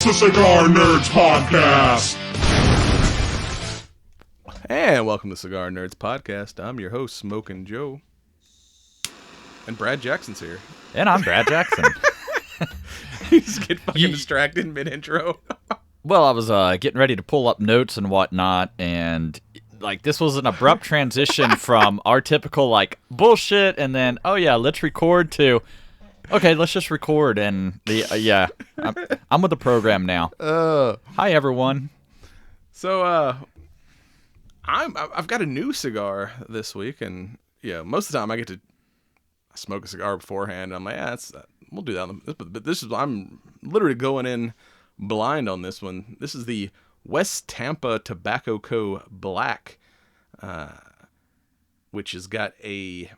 The Cigar Nerds Podcast. And welcome to Cigar Nerds Podcast. I'm your host, Smokin' Joe. And Brad Jackson's here. And I'm Brad Jackson. You just get fucking distracted mid-intro. Well, I was getting ready to pull up notes and whatnot, and like this was an abrupt transition from our typical like bullshit, and then oh yeah, let's record to okay, let's just record, and the I'm with the program now. Hi everyone. So I've got a new cigar this week, and yeah, most of the time I get to smoke a cigar beforehand. I'm like, yeah, we'll do that. But this is I'm literally going in blind on this one. This is the West Tampa Tobacco Co. Black, which has got a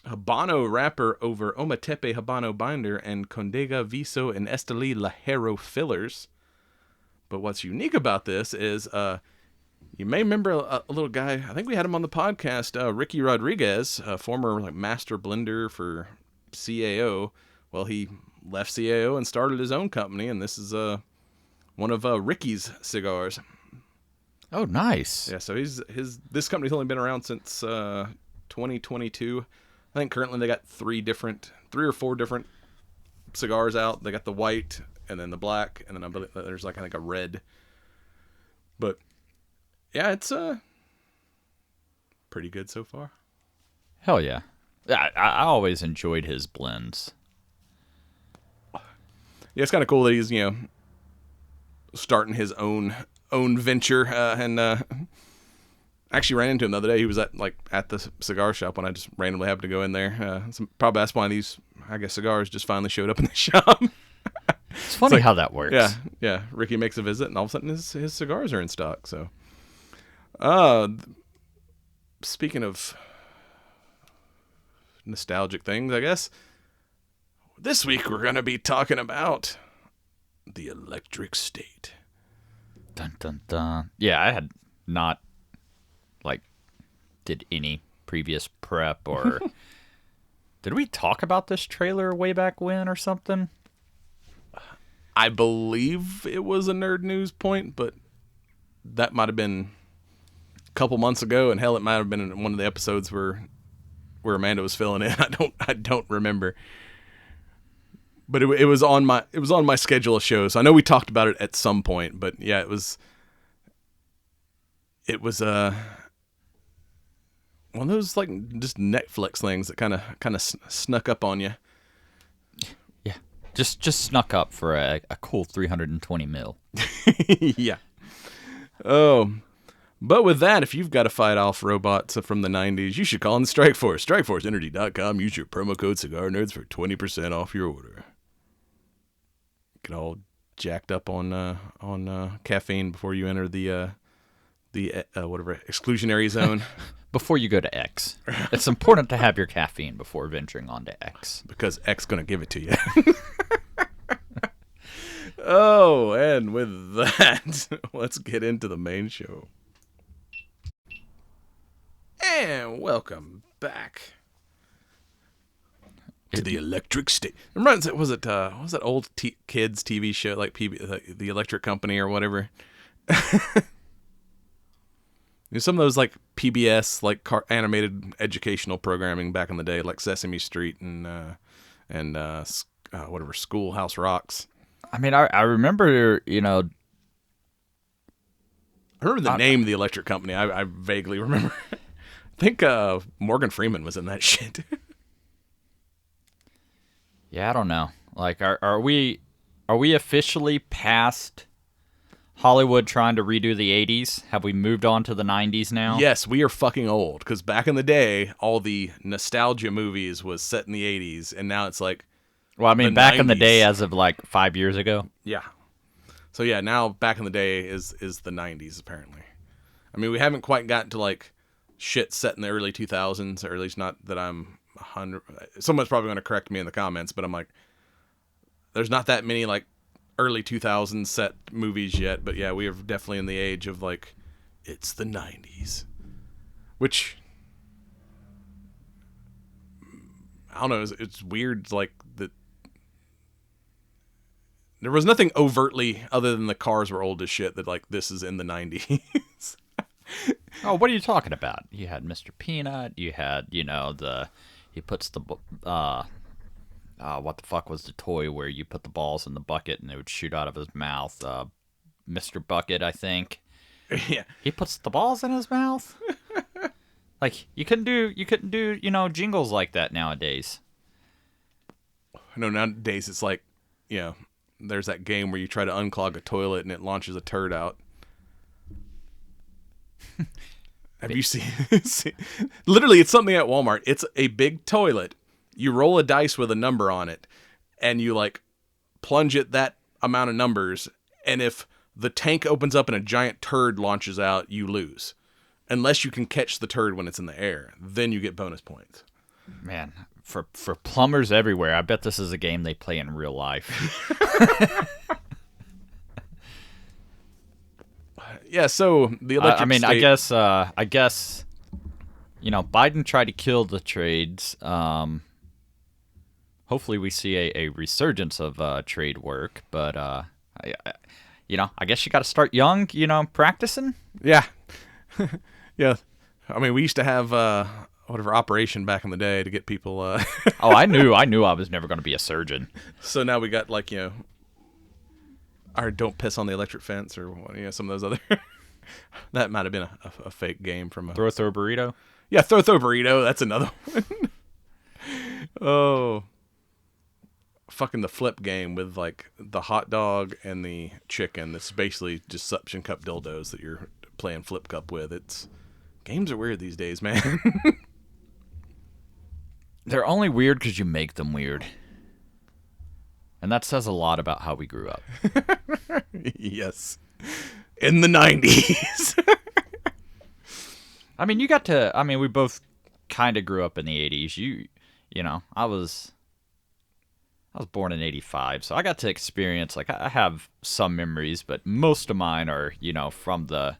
Habano wrapper over Ometepe Habano binder and Condega Viso and Esteli Lajero fillers. But what's unique about this is you may remember a little guy, I think we had him on the podcast, Ricky Rodriguez, a former like master blender for CAO. Well, he left CAO and started his own company, and this is one of Ricky's cigars. Oh, nice. Yeah, so this company's only been around since 2022. I think currently they got three or four different cigars out. They got the white, and then the black, and then I believe there's like I think a red. But yeah, it's pretty good so far. Hell yeah. I always enjoyed his blends. Yeah, it's kind of cool that he's starting his own venture, and actually ran into him the other day. He was at the cigar shop when I just randomly happened to go in there. Probably that's why these cigars just finally showed up in the shop. It's funny how that works. Yeah. Ricky makes a visit, and all of a sudden his cigars are in stock. So, speaking of nostalgic things, I guess this week we're gonna be talking about the Electric State. Dun dun dun. Yeah, I had not did any previous prep or did we talk about this trailer way back when or something? I believe it was a nerd news point, but that might have been a couple months ago, and hell, it might have been in one of the episodes where Amanda was filling in. I don't remember, but it was on my schedule of shows. So I know we talked about it at some point, but yeah, it was one of those like just Netflix things that kind of snuck up on you. Yeah, just snuck up for a cool 320 mil. Yeah. Oh, but with that, if you've got to fight off robots from the 90s, you should call in the Strike Force. StrikeForceEnergy.com. Use your promo code Cigar Nerds for 20% off your order. Get all jacked up on caffeine before you enter the whatever exclusionary zone. Before you go to X. It's important to have your caffeine before venturing onto X. Because X going to give it to you. Oh, and with that, let's get into the main show. And welcome back to the Electric State. Reminds it was that old kids TV show like the Electric Company or whatever. Some of those like PBS like animated educational programming back in the day, like Sesame Street and whatever Schoolhouse Rocks. I mean, I remember, I remember the name of the Electric Company. I vaguely remember. I think Morgan Freeman was in that shit. Yeah, I don't know. Like, are we officially past Hollywood trying to redo the 80s? Have we moved on to the 90s now? Yes, we are fucking old. Because back in the day, all the nostalgia movies was set in the 80s, and now it's like, well, I mean, back 90s. In the day as of like 5 years ago. Yeah. So yeah, now back in the day is the 90s apparently. I mean, we haven't quite gotten to like shit set in the early 2000s, or at least not that I'm 100. Someone's probably going to correct me in the comments, but I'm like, there's not that many like early 2000s set movies yet, but yeah, we are definitely in the age of like, it's the 90s, which I don't know, it's weird, like There was nothing overtly other than the cars were old as shit that like this is in the 90s. Oh, what are you talking about? You had Mr. Peanut. You had, he puts the, what the fuck was the toy where you put the balls in the bucket and they would shoot out of his mouth? Mr. Bucket, I think. Yeah. He puts the balls in his mouth. Like you couldn't do, jingles like that nowadays. No, nowadays it's like, there's that game where you try to unclog a toilet and it launches a turd out. Have you seen? Literally, it's something at Walmart. It's a big toilet. You roll a dice with a number on it, and you like plunge it that amount of numbers. And if the tank opens up and a giant turd launches out, you lose. Unless you can catch the turd when it's in the air, then you get bonus points. Man, for plumbers everywhere, I bet this is a game they play in real life. Yeah, so the electric I guess, Biden tried to kill the trades. Hopefully we see a resurgence of trade work, but I guess you got to start young, practicing. Yeah. Yeah. I mean, we used to have whatever operation back in the day to get people Oh, I knew I was never going to be a surgeon. So now we got like, our don't piss on the electric fence or some of those other that might have been a fake game from throw burrito. Yeah, throw burrito, that's another one. Oh, fucking the flip game with like the hot dog and the chicken. That's basically just suction cup dildos that you're playing flip cup with. Games are weird these days, man. They're only weird because you make them weird. And that says a lot about how we grew up. Yes. In the 90s. I mean, we both kind of grew up in the 80s. I was born in 85, so I got to experience, like, I have some memories, but most of mine are, from the...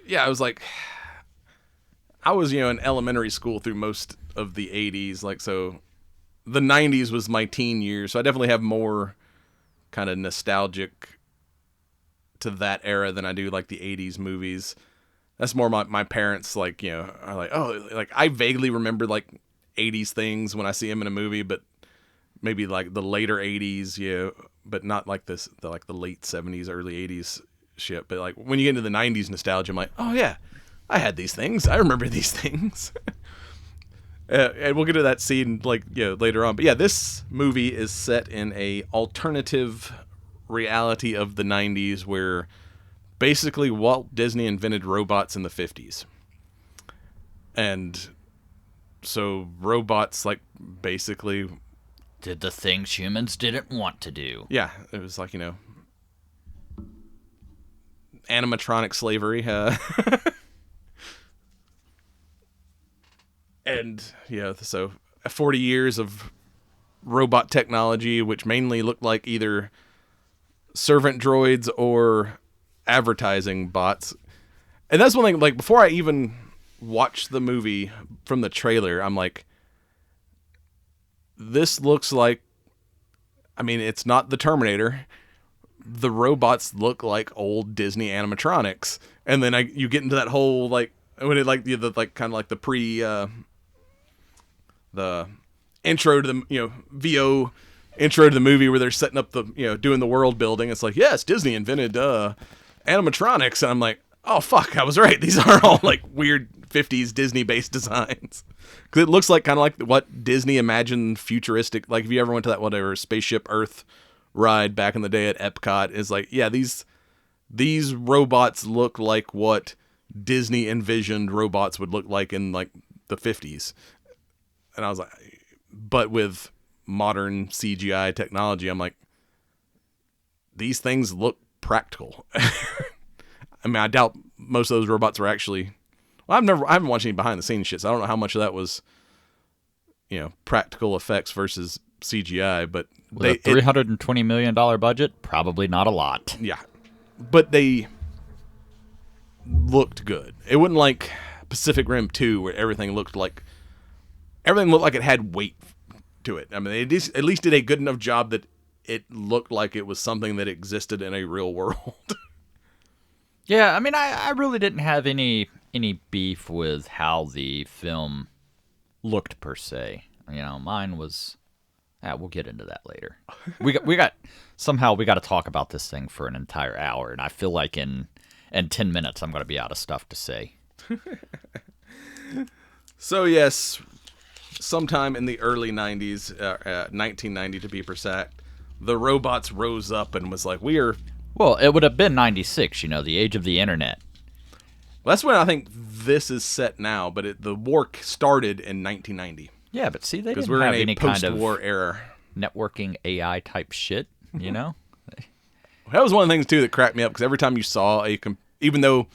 Yeah, I was, in elementary school through most of the 80s, like, so... The 90s was my teen years, so I definitely have more kind of nostalgic to that era than I do like the 80s movies. That's more my parents like, are like, oh, like I vaguely remember like 80s things when I see them in a movie, but maybe like the later 80s, but not like the late 70s, early 80s shit. But like when you get into the 90s nostalgia, I'm like, oh yeah, I had these things. I remember these things. And we'll get to that scene later on. But yeah, this movie is set in a alternative reality of the 90s where basically Walt Disney invented robots in the 50s. And so robots basically did the things humans didn't want to do. Yeah, it was like, animatronic slavery. And, so 40 years of robot technology, which mainly looked like either servant droids or advertising bots. And that's one thing, like, before I even watched the movie from the trailer, I'm like, this looks like, I mean, it's not the Terminator. The robots look like old Disney animatronics. And then you get into that whole, like, when it, like, kind of like the the intro to the VO intro to the movie where they're setting up the doing the world building. It's like, yes, Disney invented animatronics, and I'm like, oh fuck, I was right. These are all like weird 50s Disney based designs because it looks like kind of like what Disney imagined futuristic. Like if you ever went to that whatever Spaceship Earth ride back in the day at Epcot, is like, yeah, these robots look like what Disney envisioned robots would look like in like the 50s. And I was like, but with modern CGI technology, I'm like, these things look practical. I mean, I doubt most of those robots were actually, I haven't watched any behind the scenes shit, so I don't know how much of that was, practical effects versus CGI, but with a $320 million budget, probably not a lot. Yeah. But they looked good. It wasn't like Pacific Rim 2 where everything looked like it had weight to it. I mean, they at least did a good enough job that it looked like it was something that existed in a real world. Yeah, I mean, I really didn't have any beef with how the film looked per se. You know, mine was. We'll get into that later. We got to talk about this thing for an entire hour, and I feel like in 10 minutes I'm going to be out of stuff to say. So yes, sometime in the early 90s, 1990 to be precise, the robots rose up and was like, we are... Well, it would have been 96, you know, the age of the internet. Well, that's when I think this is set now, but the war started in 1990. Yeah, but see, they didn't we're have in a any kind of post-war era. Networking AI type shit, you know? That was one of the things, too, that cracked me up, because every time you saw even though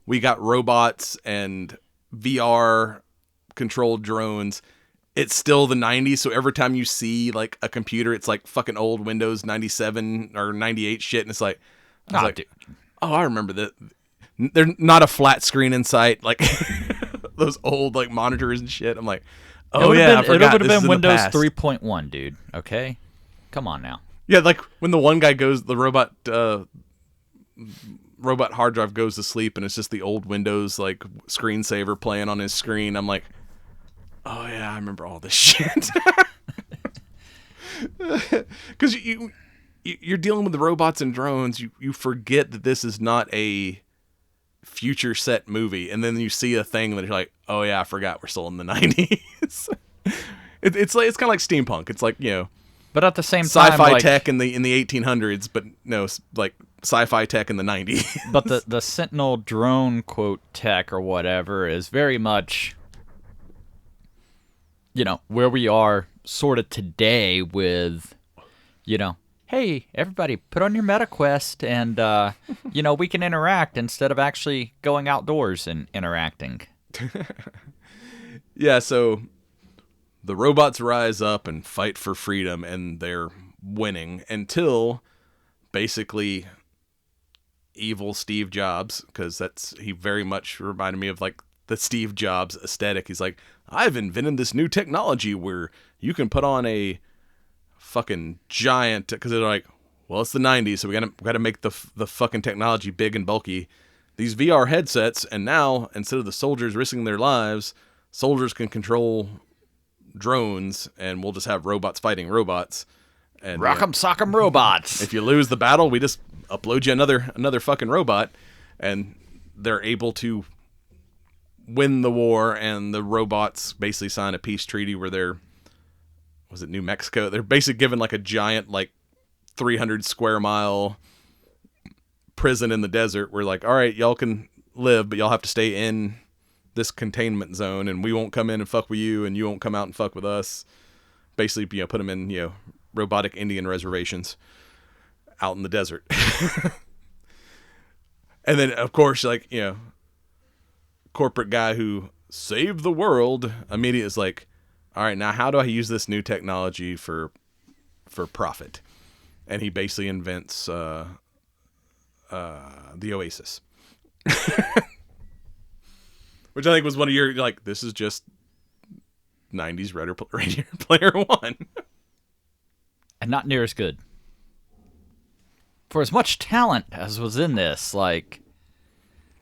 we got robots and VR-controlled drones, it's still the 90s, so every time you see, like, a computer, it's like fucking old Windows 97 or 98 shit, and it's like... Dude. Oh, I remember that. There's not a flat screen in sight, like those old, like, monitors and shit. I'm like... Oh, yeah, I forgot. It would have been Windows 3.1, dude. Okay? Come on now. Yeah, like when the one guy goes, the robot hard drive goes to sleep, and it's just the old Windows, like, screensaver playing on his screen. I'm like, oh, yeah, I remember all this shit. Because you're dealing with the robots and drones. You forget that this is not a future set movie, and then you see a thing that you're like, oh yeah, I forgot we're still in the 90s. It's kind of like steampunk. It's like, you know, but at the same time, sci-fi like, tech in the 1800s, but no, like sci-fi tech in the 90s. But the Sentinel drone quote tech or whatever is very much, you know, where we are sort of today with, you know, hey, everybody, put on your MetaQuest and, you know, we can interact instead of actually going outdoors and interacting. Yeah, so the robots rise up and fight for freedom, and they're winning until basically evil Steve Jobs, because he very much reminded me of, like, the Steve Jobs aesthetic. He's like, I've invented this new technology where you can put on a fucking giant, because they're like, well, it's the 90s, so we gotta make the fucking technology big and bulky. These VR headsets, and now instead of the soldiers risking their lives, soldiers can control drones, and we'll just have robots fighting robots. And Rock'em sock'em robots. If you lose the battle, we just upload you another fucking robot, and they're able to win the war. And the robots basically sign a peace treaty where was it New Mexico? They're basically given like a giant, like, 300 square mile prison in the desert where, like, all right, y'all can live, but y'all have to stay in this containment zone, and we won't come in and fuck with you, and you won't come out and fuck with us. Basically, you know, put them in, you know, robotic Indian reservations out in the desert. And then, of course, like, you know, corporate guy who saved the world immediately is like, all right, now how do I use this new technology for profit? And he basically invents the Oasis. Which I think was one of your, like, this is just 90s Ready Player One. And not near as good. For as much talent as was in this, like,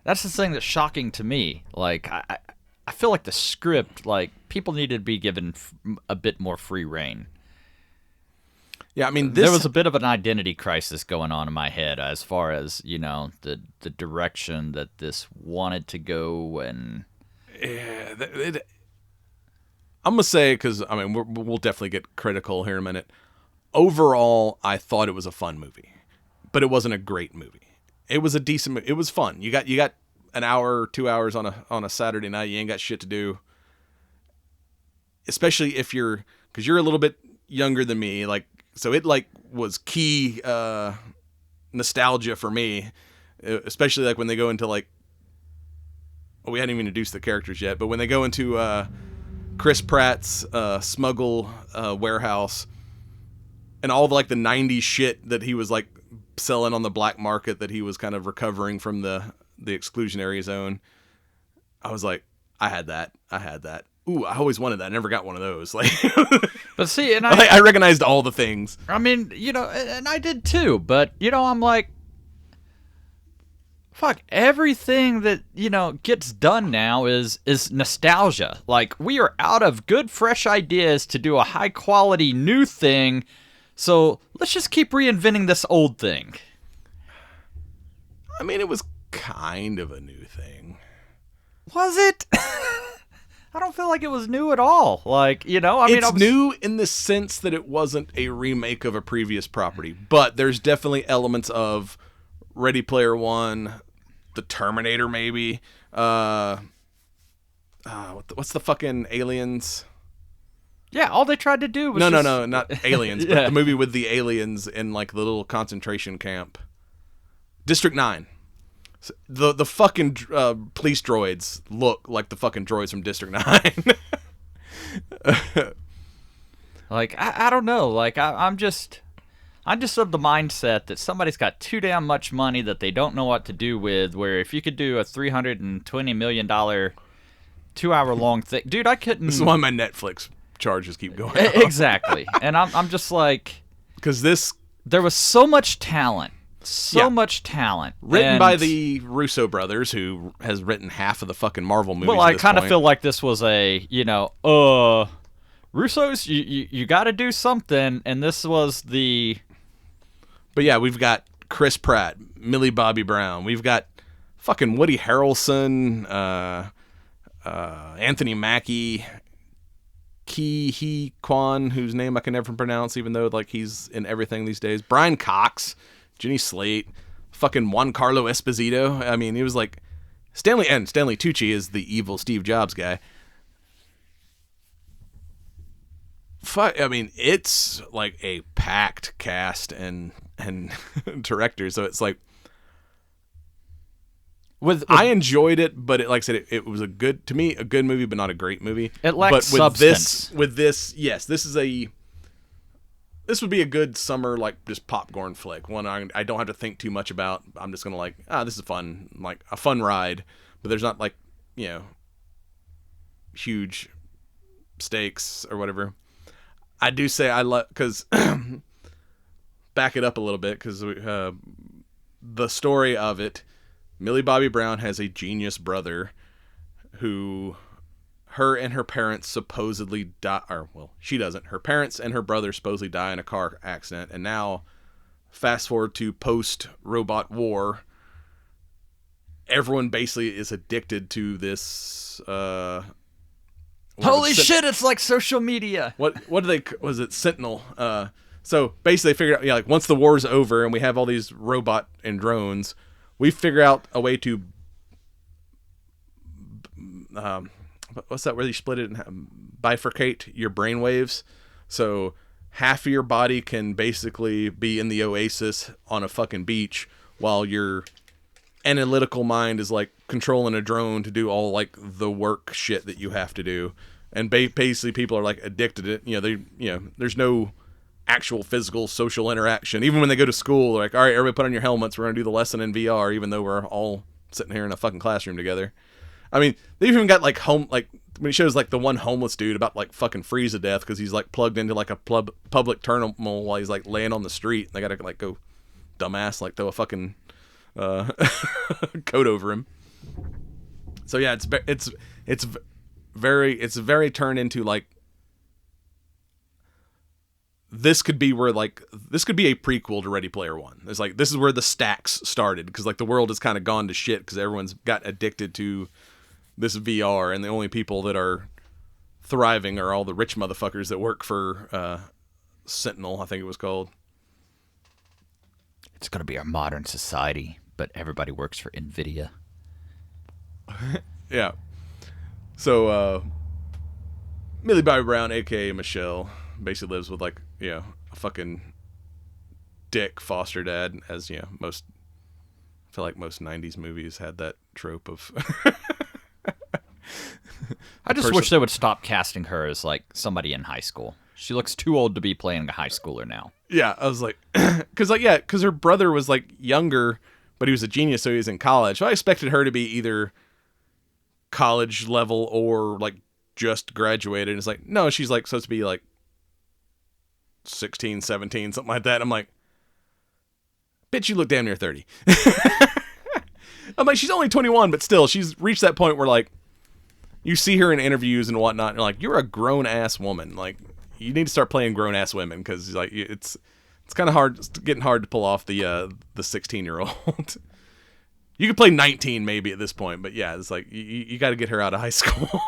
that's the thing that's shocking to me. Like, I feel like the script, like, people needed to be given a bit more free reign. Yeah, I mean, there was a bit of an identity crisis going on in my head as far as, you know, the direction that this wanted to go. And yeah, I'm gonna say, because I mean, we'll definitely get critical here in a minute. Overall, I thought it was a fun movie, but it wasn't a great movie. It was a decent movie. It was fun. You got an hour, 2 hours on a Saturday night. You ain't got shit to do. Especially if because you're a little bit younger than me, like, so it, like, was key nostalgia for me, especially, like, when they go into, like, we hadn't even introduced the characters yet, but when they go into Chris Pratt's smuggle warehouse, and all of, like, the 90s shit that he was, like, selling on the black market that he was kind of recovering from the exclusionary zone, I was like, I had that. ooh, I always wanted that. I never got one of those. Like, But see, and I recognized all the things. I mean, and I did too, but, I'm like, fuck, everything that, gets done now is nostalgia. Like, we are out of good, fresh ideas to do a high-quality new thing, so let's just keep reinventing this old thing. I mean, it was kind of a new thing. Was it? I don't feel like it was new at all. Like, It's new in the sense that it wasn't a remake of a previous property, but there's definitely elements of Ready Player One, The Terminator, maybe. What's the fucking aliens? Yeah, all they tried to do was No, not aliens, but the movie with the aliens in like the little concentration camp. District 9. The fucking police droids look like the fucking droids from District 9. Like, I don't know. Like, I'm just of the mindset that somebody's got too damn much money that they don't know what to do with, where if you could do a $320 million 2-hour-long thing... Dude, I couldn't... This is why my Netflix charges keep going up. Exactly. And I'm just like... Because there was so much talent. Much talent. Written by the Russo brothers, who has written half of the fucking Marvel movies. Well, I kind of feel like this was a, Russo's, you got to do something, and this was the... But yeah, we've got Chris Pratt, Millie Bobby Brown. We've got fucking Woody Harrelson, Anthony Mackie, Ki Hee Kwan, whose name I can never pronounce, even though like he's in everything these days. Brian Cox, Jenny Slate, fucking Juan Carlo Esposito. I mean, he was like Stanley Tucci is the evil Steve Jobs guy. I mean, it's like a packed cast and director, so it's like I enjoyed it, but like I said, it was a good movie, but not a great movie. It lacked substance. Yes, this would be a good summer, like, just popcorn flick. One I don't have to think too much about. I'm just gonna this is fun, like a fun ride, but there's not like, huge stakes or whatever. I do say I love, because back it up a little bit, because the story of it, Millie Bobby Brown has a genius brother who her and her parents supposedly die, or well, she doesn't. Her parents and her brother supposedly die in a car accident, and now fast forward to post-robot war, everyone basically is addicted to this holy shit, it's like social media. Was it Sentinel? So basically they figured out, like once the war's over and we have all these robot and drones, we figure out a way to what's that where you split it and bifurcate your brainwaves, so half of your body can basically be in the oasis on a fucking beach while your analytical mind is like controlling a drone to do all like the work shit that you have to do. And basically people are like addicted to it. There's no actual physical social interaction. Even when they go to school, they're like, all right, everybody put on your helmets, we're gonna do the lesson in VR, even though we're all sitting here in a fucking classroom together. I mean, they've even got like when he shows like the one homeless dude about like fucking freeze to death because he's like plugged into like a public terminal while he's like laying on the street. And they gotta like go dumbass like throw a fucking coat over him. So yeah, it's very turned into like, this could be a prequel to Ready Player One. It's like, this is where the stacks started, because like the world has kind of gone to shit because everyone's got addicted to this VR, and the only people that are thriving are all the rich motherfuckers that work for Sentinel, I think it was called. It's gonna be our modern society, but everybody works for NVIDIA. Yeah. So Millie Bobby Brown, aka Michelle, basically lives with like, a fucking dick foster dad, as I feel like most 90s movies had that trope of I just wish they would stop casting her as like somebody in high school. She looks too old to be playing a high schooler now. Yeah, I was like, because her brother was like younger, but he was a genius, so he was in college. So I expected her to be either college level or like just graduated. And it's like, no, she's like supposed to be like 16, 17, something like that. I'm like, bitch, you look damn near 30. I'm like, she's only 21, but still, she's reached that point where, like, you see her in interviews and whatnot, and you're like, you're a grown-ass woman. Like, you need to start playing grown-ass women, because, like, it's kind of hard, it's getting hard to pull off the 16-year-old. You could play 19 maybe at this point, but yeah, it's like, you got to get her out of high school.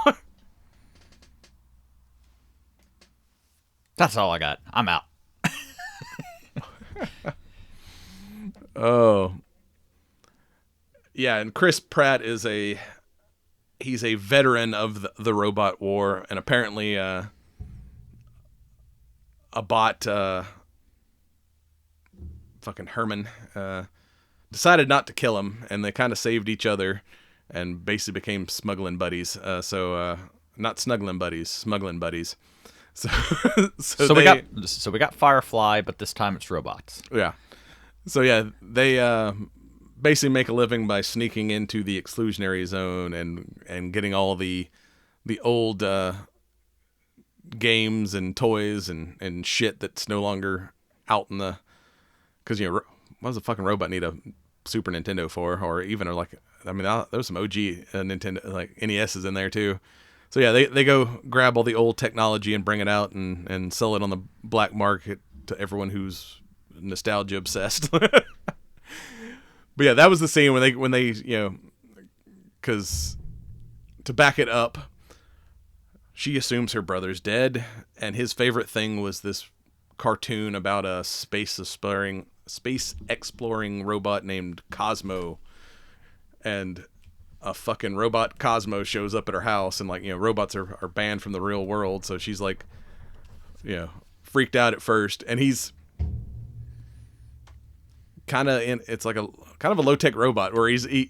That's all I got. I'm out. Oh. Yeah, and Chris Pratt is he's a veteran of the robot war, and apparently a bot, fucking Herman, decided not to kill him, and they kind of saved each other and basically became smuggling buddies. Not snuggling buddies, smuggling buddies. So we got Firefly, but this time it's robots. Yeah. So yeah, they basically make a living by sneaking into the exclusionary zone and getting all the old games and toys and shit that's no longer out in the, because what does a fucking robot need a Super Nintendo for, or even there's some OG Nintendo, like NES's in there too. So yeah, they go grab all the old technology and bring it out and sell it on the black market to everyone who's nostalgia obsessed. But yeah, that was the scene when they because to back it up, she assumes her brother's dead, and his favorite thing was this cartoon about a space exploring robot named Cosmo, and a fucking robot Cosmo shows up at her house, and robots are banned from the real world, so she's like, freaked out at first, and he's it's like a kind of a low-tech robot where he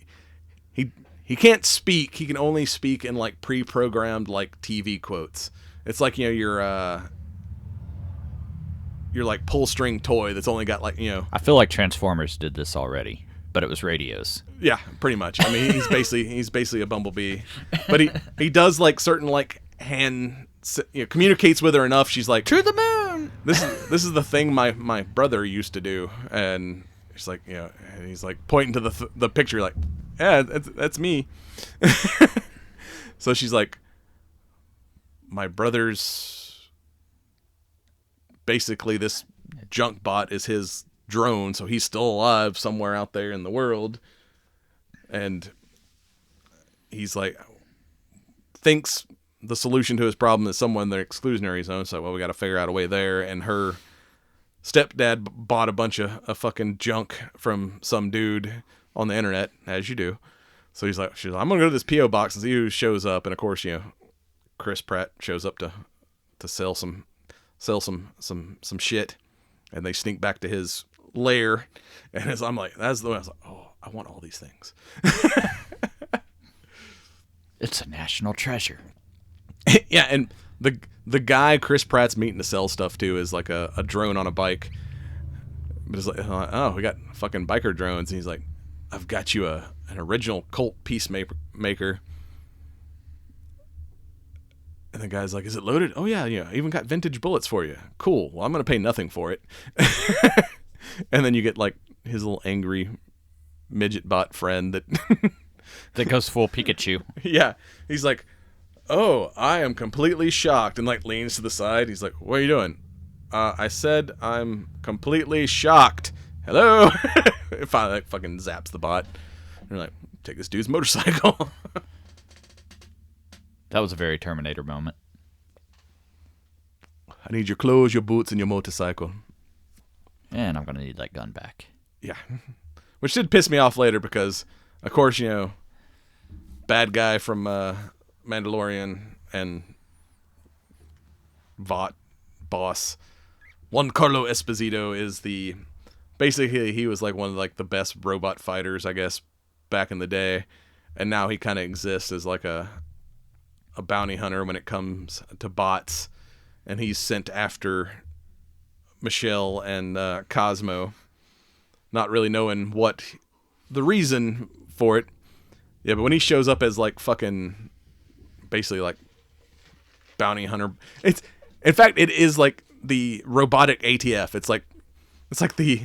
can't speak. He can only speak in like pre-programmed like TV quotes. It's like your like pull string toy that's only got like I feel like Transformers did this already, but it was radios. Yeah, pretty much. I mean, he's basically a bumblebee, but he does like certain like hand communicates with her enough. She's like, to the moon. This is the thing my brother used to do, and she's like, and he's like pointing to the picture, like, yeah, that's me. So she's like, my brother's basically this junk bot is his drone, so he's still alive somewhere out there in the world, and he's like, thinks the solution to his problem is someone in the exclusionary zone. So, well, we got to figure out a way there. And her stepdad bought a bunch of fucking junk from some dude on the internet, as you do. So she's like, I'm gonna go to this PO box and see who shows up. And of course, Chris Pratt shows up to sell some shit, and they sneak back to his lair. And I'm like, that's the way I was like, oh, I want all these things. It's a national treasure. Yeah, and the guy Chris Pratt's meeting to sell stuff to is like a drone on a bike. But it's like, oh, we got fucking biker drones. And he's like, I've got you an original Colt Peacemaker. And the guy's like, is it loaded? Oh, yeah, I even got vintage bullets for you. Cool. Well, I'm going to pay nothing for it. And then you get like his little angry midget bot friend that goes full Pikachu. Yeah. He's like, oh, I am completely shocked, and like leans to the side. He's like, what are you doing? I said I'm completely shocked. Hello? It finally like fucking zaps the bot. And you're like, take this dude's motorcycle. That was a very Terminator moment. I need your clothes, your boots, and your motorcycle. And I'm going to need that gun back. Yeah. Which did piss me off later because, of course, bad guy from Mandalorian and Vought boss Giancarlo Esposito is basically he was like one of like the best robot fighters, I guess, back in the day, and now he kind of exists as like a bounty hunter when it comes to bots, and he's sent after Michelle and Cosmo, not really knowing what the reason for it. Yeah, but when he shows up as like fucking basically like bounty hunter. It's in fact it is like the robotic ATF. It's like the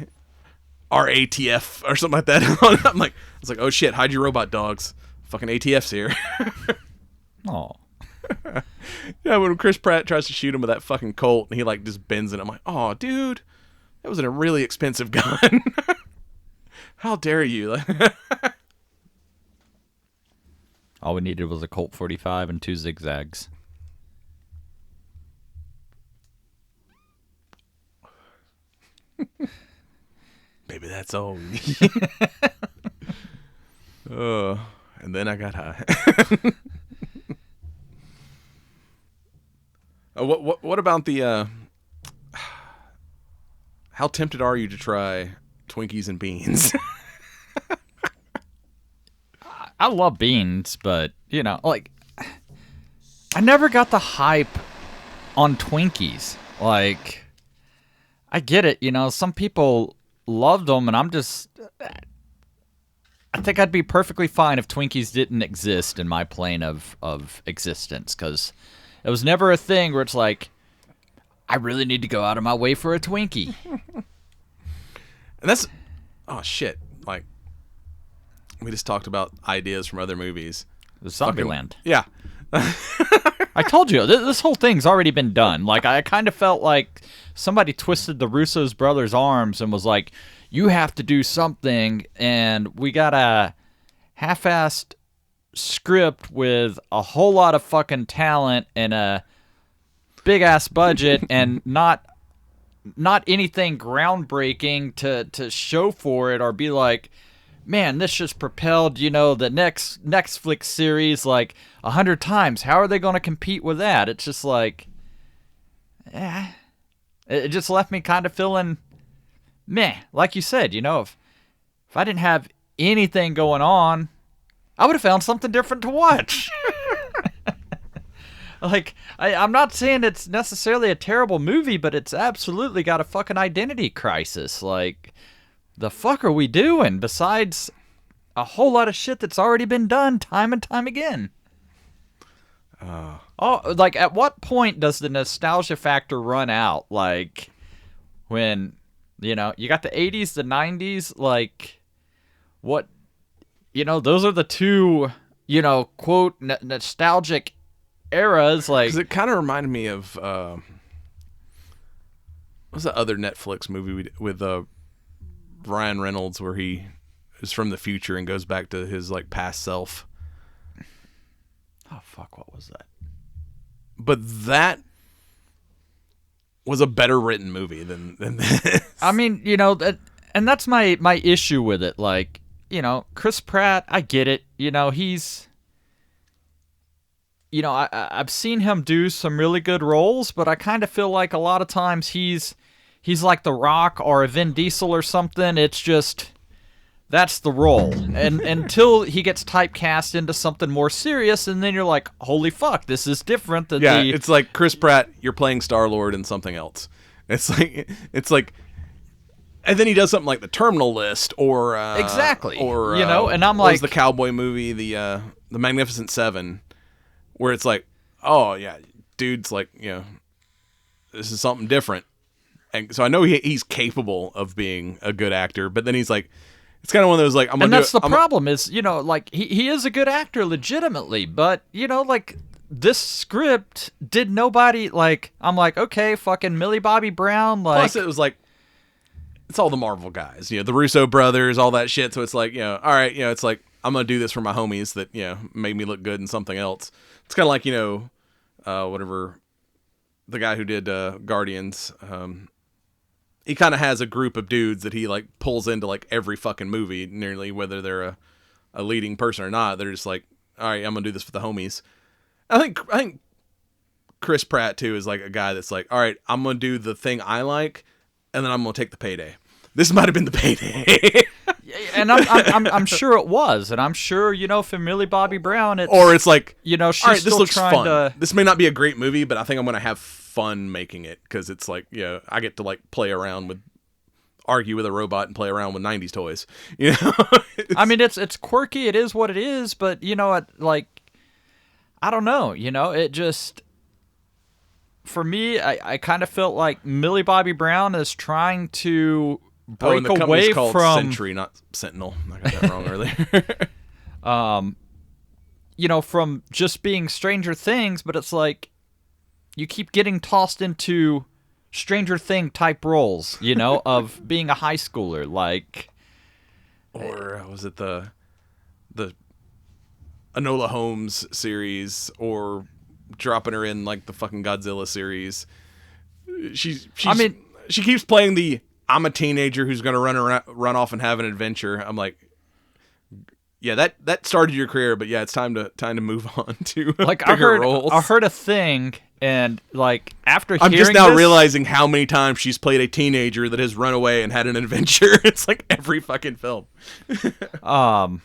RATF or something like that. I'm like, it's like, oh shit, hide your robot dogs. Fucking ATF's here. Oh. Yeah, when Chris Pratt tries to shoot him with that fucking Colt and he like just bends it, I'm like, oh dude, that was a really expensive gun. How dare you? All we needed was a Colt 45 and 2 zigzags. Maybe that's all we need. And then I got high. What about the how tempted are you to try Twinkies and beans? I love beans, but, you know, like, I never got the hype on Twinkies. Like, I get it, you know, some people loved them, and I think I'd be perfectly fine if Twinkies didn't exist in my plane of existence, because it was never a thing where it's like, I really need to go out of my way for a Twinkie. And that's, oh shit, like, we just talked about ideas from other movies. The Zombieland. Yeah. I told you, this whole thing's already been done. Like, I kind of felt like somebody twisted the Russo's brothers' arms and was like, you have to do something, and we got a half-assed script with a whole lot of fucking talent and a big-ass budget and not anything groundbreaking to show for it or be like, man, this just propelled, you know, the next Netflix series like 100 times. How are they going to compete with that? It's just like, it just left me kind of feeling meh. Like you said, you know, if I didn't have anything going on, I would have found something different to watch. Like, I'm not saying it's necessarily a terrible movie, but it's absolutely got a fucking identity crisis. Like, the fuck are we doing besides a whole lot of shit that's already been done time and time again? Like, at what point does the nostalgia factor run out? Like, when, you know, you got the 80s, the 90s, like, what, you know, those are the two, you know, quote, nostalgic eras. Like, 'cause it kind of reminded me of, what was the other Netflix movie with Ryan Reynolds where he is from the future and goes back to his like past self? Oh fuck, what was that? But that was a better written movie than this. I mean, you know, and that's my issue with it. Like, you know, Chris Pratt, I get it. You know, he's, you know, I've seen him do some really good roles, but I kind of feel like a lot of times he's like The Rock or a Vin Diesel or something. It's just, that's the role. And until he gets typecast into something more serious, and then you're like, holy fuck, this is different than it's like Chris Pratt, you're playing Star-Lord in something else. It's like, and then he does something like The Terminal List or exactly, or you know, and I'm what like, was the cowboy movie, the Magnificent Seven, where it's like, oh yeah, dude's like, you know, this is something different. And so I know he's capable of being a good actor, but then he's like, it's kind of one of those like, I'm gonna. And that's the problem is, you know, like he is a good actor legitimately, but you know, like this script did nobody like. I'm like, okay, fucking Millie Bobby Brown. Like, plus it was like, it's all the Marvel guys, you know, the Russo brothers, all that shit. So it's like, you know, all right, you know, it's like I'm gonna do this for my homies that, you know, made me look good in something else. It's kind of like, you know, whatever the guy who did Guardians. He kind of has a group of dudes that he like pulls into like every fucking movie, nearly, whether they're a leading person or not. They're just like, all right, I'm gonna do this for the homies. I think Chris Pratt too is like a guy that's like, all right, I'm gonna do the thing I like, and then I'm gonna take the payday. This might have been the payday. And I'm sure it was, and I'm sure, you know, for Millie Bobby Brown, it's like, you know, she's all right, still this looks trying fun. to. This may not be a great movie, but I think I'm gonna have fun making it because it's like, you know, I get to like argue with a robot and play around with 90s toys. You know, I mean, it's quirky. It is what it is, but you know, like, I don't know. You know, it just, for me, I kind of felt like Millie Bobby Brown is trying to break and the away called from Sentry, not Sentinel. I got that wrong earlier. From just being Stranger Things, but it's like you keep getting tossed into Stranger Thing type roles, of being a high schooler, like. Or was it the Enola Holmes series, or dropping her in like the fucking Godzilla series? She keeps playing the I'm a teenager who's gonna run off and have an adventure. I'm like, yeah, that started your career, but yeah, it's time to move on to like bigger roles. I heard a thing, and like after I'm hearing just now this, realizing how many times she's played a teenager that has run away and had an adventure. It's like every fucking film. Hell,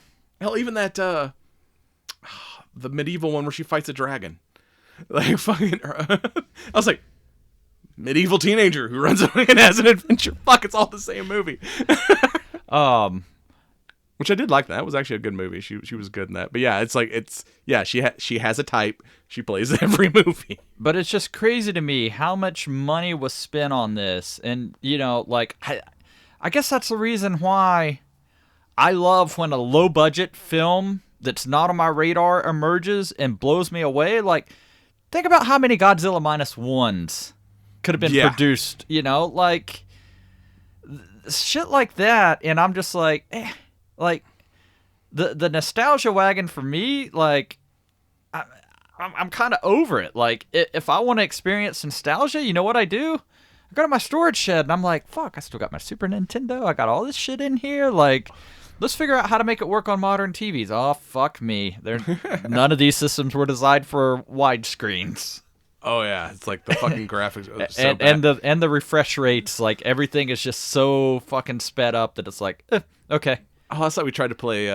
even that the medieval one where she fights a dragon. Like fucking, I was like, medieval teenager who runs away and has an adventure. Fuck, it's all the same movie. Which I did like. That was actually a good movie. She was good in that. But yeah, she has a type. She plays every movie. But it's just crazy to me how much money was spent on this, and I guess that's the reason why I love when a low budget film that's not on my radar emerges and blows me away. Like, think about how many Godzilla -1s could have been produced. Like shit like that, and I'm just like. Like, the nostalgia wagon for me, like, I'm kind of over it. Like, if I want to experience nostalgia, you know what I do? I go to my storage shed, and I'm like, fuck, I still got my Super Nintendo. I got all this shit in here. Like, let's figure out how to make it work on modern TVs. Oh, fuck me. None of these systems were designed for widescreens. Oh yeah, it's like the fucking graphics. And the refresh rates, like, everything is just so fucking sped up that it's like, okay. Oh, that's like we tried to play,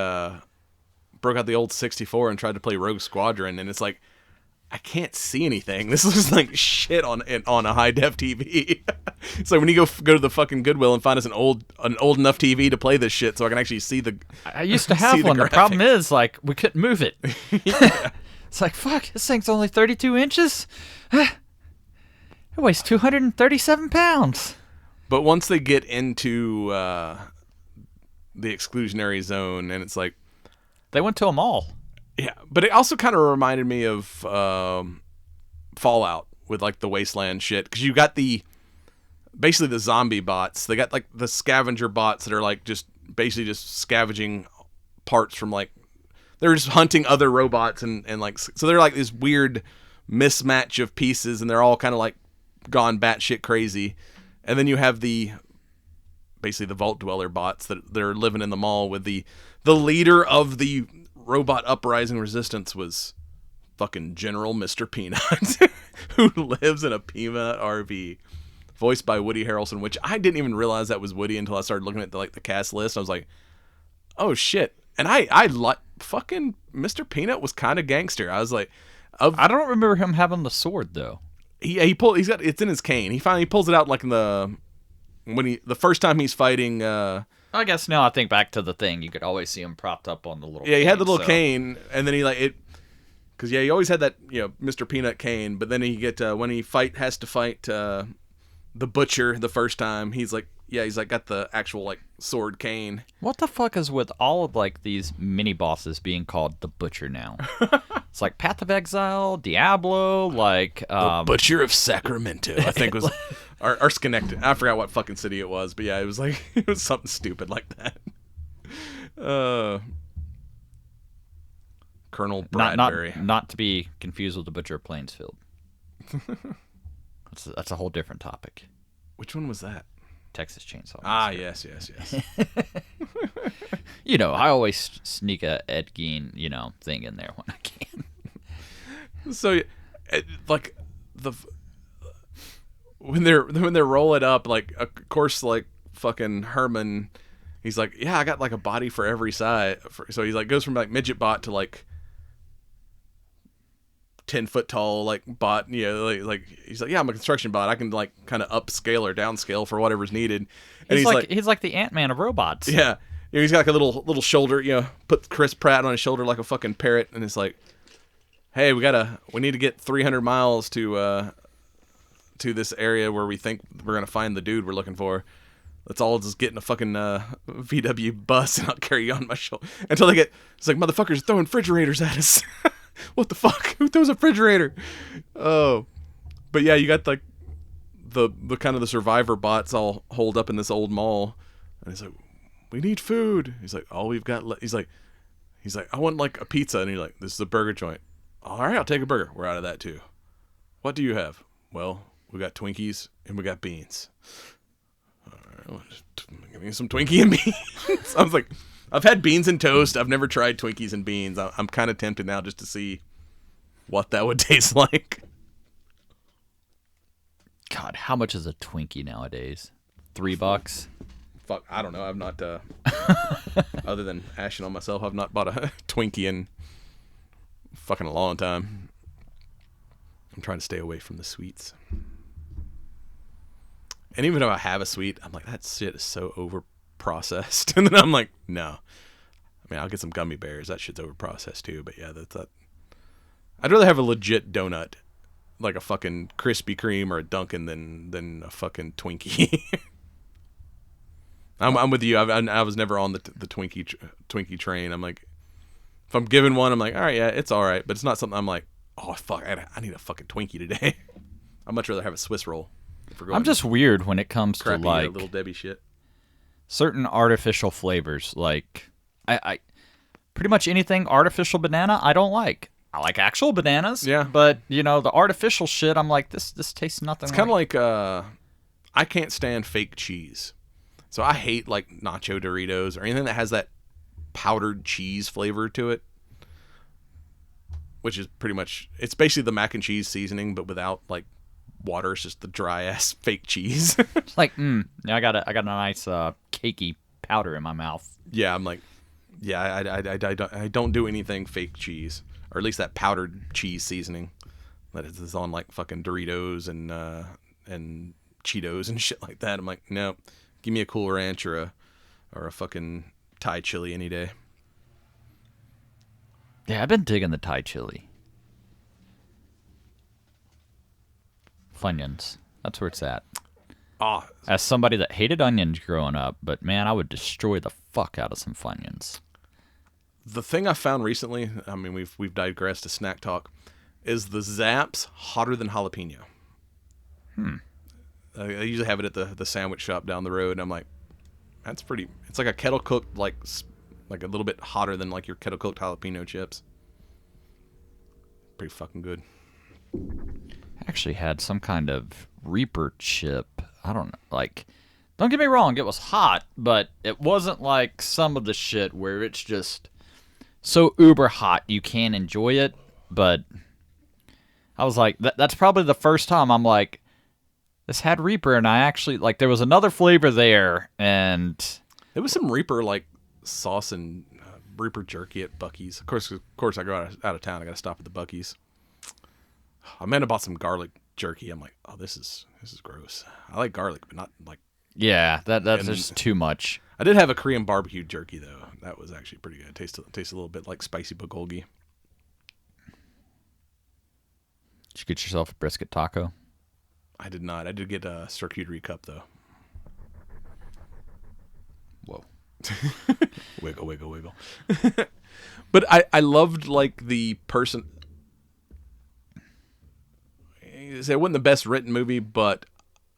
broke out the old 64 and tried to play Rogue Squadron, and it's like, I can't see anything. This looks like shit on a high-def TV. So when you go to the fucking Goodwill and find us an old enough TV to play this shit so I can actually see the I used to have one. The problem is, like, we couldn't move it. Yeah. It's like, fuck, this thing's only 32 inches? It weighs 237 pounds. But once they get into... the exclusionary zone, and it's like they went to a mall. Yeah, but it also kind of reminded me of Fallout with like the wasteland shit, because you got basically the zombie bots. They got like the scavenger bots that are like just basically just scavenging parts from, like, they're just hunting other robots and like, so they're like this weird mismatch of pieces, and they're all kind of like gone batshit crazy. And then you have basically the Vault Dweller bots that are living in the mall with the leader of the robot uprising resistance was fucking General Mr. Peanut, who lives in a peanut RV, voiced by Woody Harrelson, which I didn't even realize that was Woody until I started looking at the cast list. I was like, oh shit. And I like fucking Mr. Peanut was kind of gangster. I was like, I don't remember him having the sword though. He's got it's in his cane. He finally pulls it out like in the first time he's fighting. I guess now I think back to the thing. You could always see him propped up on the little. Yeah, he had the little cane, and then he like it, because he always had that Mr. Peanut cane. But then when he has to fight the butcher the first time, he's like got the actual like sword cane. What the fuck is with all of like these mini bosses being called the Butcher now? It's like Path of Exile, Diablo, like the Butcher of Sacramento, I think was or Schenectady. I forgot what fucking city it was, but yeah, it was like it was something stupid like that. Colonel Bradbury, not to be confused with the Butcher of Plainsfield. That's a whole different topic. Which one was that? Texas Chainsaw Massacre. Yes. I always sneak a Ed Gein, thing in there when I can. So, like when they're rolling up, like, of course, like fucking Herman, he's like, yeah, I got like a body for every side. So he's like goes from like midget bot to like 10-foot tall like bot, like he's like, yeah, I'm a construction bot. I can like kind of upscale or downscale for whatever's needed. And he's like the Ant-Man of robots. Yeah, he's got like a little shoulder. Put Chris Pratt on his shoulder like a fucking parrot, and it's like, hey, we need to get 300 miles to to this area where we think we're gonna find the dude we're looking for. Let's all just get in a fucking VW bus and I'll carry you on my shoulder until they get. It's like motherfuckers throwing refrigerators at us. What the fuck? Who throws a refrigerator? Oh, but yeah, you got like the kind of the survivor bots all holed up in this old mall, and he's like, "We need food." He's like, "All we've got." He's like, "I want like a pizza," and you're like, "This is a burger joint." All right, I'll take a burger. We're out of that too. What do you have? Well, we got Twinkies and we got beans. All right, well, give me some Twinkie and beans. I was like, I've had beans and toast. I've never tried Twinkies and beans. I'm kind of tempted now just to see what that would taste like. God, how much is a Twinkie nowadays? $3? Fuck, I don't know. I've not, other than ashing on myself, I've not bought a Twinkie in fucking a long time. I'm trying to stay away from the sweets. And even if I have a sweet, I'm like, that shit is so over processed. And then I'm like, no. I mean, I'll get some gummy bears. That shit's over processed too. But yeah, that's that. I'd rather have a legit donut, like a fucking Krispy Kreme or a Dunkin' than a fucking Twinkie. I'm with you. I was never on the Twinkie train. I'm like, if I'm given one, I'm like, all right, yeah, it's all right. But it's not something I'm like, oh fuck, I need a fucking Twinkie today. I'd much rather have a Swiss roll. I'm just weird when it comes to like Little Debbie shit. Certain artificial flavors. Like I pretty much anything artificial banana I don't like. I like actual bananas. Yeah. But the artificial shit, I'm like, this tastes nothing. It's kind of like I can't stand fake cheese. So I hate like nacho Doritos or anything that has that powdered cheese flavor to it. Which is pretty much, it's basically the mac and cheese seasoning, but without like water. It's just the dry ass fake cheese. It's like, I got a nice cakey powder in my mouth. Yeah, I'm like, yeah, I don't do anything fake cheese, or at least that powdered cheese seasoning that is on like fucking Doritos and Cheetos and shit like that. I'm like, no, give me a Cool Ranch or a fucking Thai chili any day. Yeah, I've been digging the Thai chili. Funyuns. That's where it's at. Ah, as somebody that hated onions growing up, but man, I would destroy the fuck out of some Funyuns. The thing I found recently, I mean, we've digressed to snack talk, is the Zapp's hotter than jalapeno. I usually have it at the sandwich shop down the road, and I'm like, that's pretty. It's like a kettle cooked, like a little bit hotter than like your kettle cooked jalapeno chips. Pretty fucking good. I actually had some kind of Reaper chip. I don't know, like, don't get me wrong, it was hot, but it wasn't like some of the shit where it's just so uber hot you can't enjoy it. But I was like, that's probably the first time I'm like, this had Reaper, and I actually, like, there was another flavor there, and there was some Reaper, like, sauce and Reaper jerky at Buc-ee's. Of course, I go out of town, I gotta stop at the Buc-ee's. I meant to bought some garlic jerky. I'm like, oh, this is gross. I like garlic, but not like. Yeah, that's just too much. I did have a Korean barbecue jerky though. That was actually pretty good. It tasted a little bit like spicy bulgogi. Did you get yourself a brisket taco? I did not. I did get a charcuterie cup though. Whoa. Wiggle, wiggle, wiggle. But I loved like the person. It wasn't the best written movie, but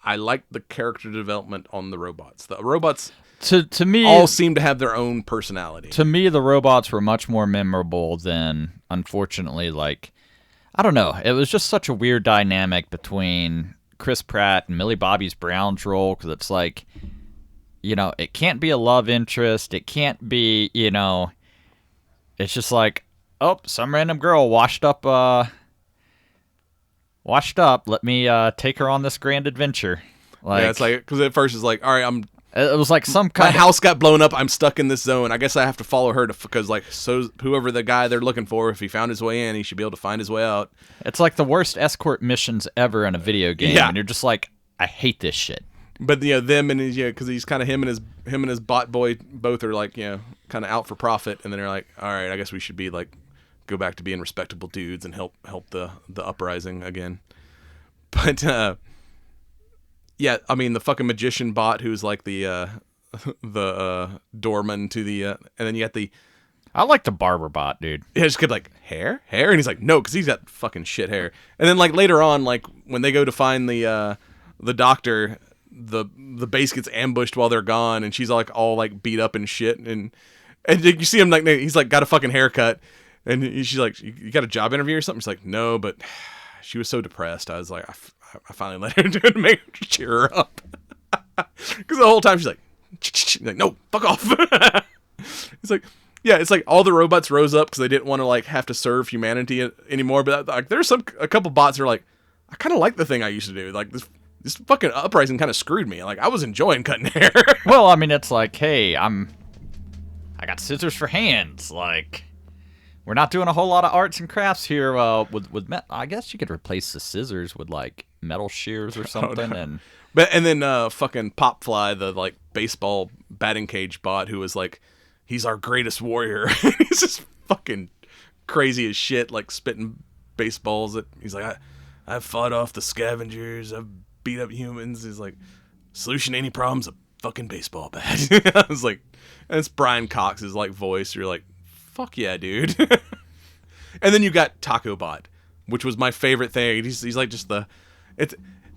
I liked the character development on the robots. The robots to me all seem to have their own personality. To me, the robots were much more memorable than, unfortunately, like, I don't know. It was just such a weird dynamic between Chris Pratt and Millie Bobby Brown's role, because it's like, it can't be a love interest. It can't be, it's just like, oh, some random girl washed up. Let me take her on this grand adventure. Like, yeah, it's like, because at first it's like, all right, it was like some kind my house got blown up. I'm stuck in this zone. I guess I have to follow her because like, so whoever the guy they're looking for, if he found his way in, he should be able to find his way out. It's like the worst escort missions ever in a video game. Yeah. And you're just like, I hate this shit. But them and his, because he's kind of him and his bot boy both are like, kind of out for profit, and then they're like, all right, I guess we should be like, go back to being respectable dudes and help the uprising again. But Yeah, I mean the fucking magician bot who's like the doorman to the and then you got the I like the barber bot, dude. yeah, just kept like hair, and he's like no, because he's got fucking shit hair. And then like later on, like when they go to find the doctor, the base gets ambushed while they're gone, and she's like all like beat up and shit, and you see him like he's like got a fucking haircut, and she's like, you got a job interview or something? She's like, no, but she was so depressed. I was like, I finally let her do it to make her cheer her up, because the whole time she's like, no, fuck off. It's like. Yeah, it's like all the robots rose up because they didn't want to like have to serve humanity anymore. But like, there's a couple bots that are like, I kind of like the thing I used to do. Like this fucking uprising kind of screwed me. Like I was enjoying cutting hair. Well, I mean, it's like, hey, I got scissors for hands. Like, we're not doing a whole lot of arts and crafts here. With I guess you could replace the scissors with like metal shears or something. And then fucking Popfly, the like baseball batting cage bot, who was like, he's our greatest warrior. He's just fucking crazy as shit, like spitting baseballs. He's like, I've fought off the scavengers. I've beat up humans. He's like, solution to any problem's a fucking baseball bat. I was like, and it's Brian Cox's like voice. You're like, fuck yeah, dude. And then you got Taco Bot, which was my favorite thing. He's like just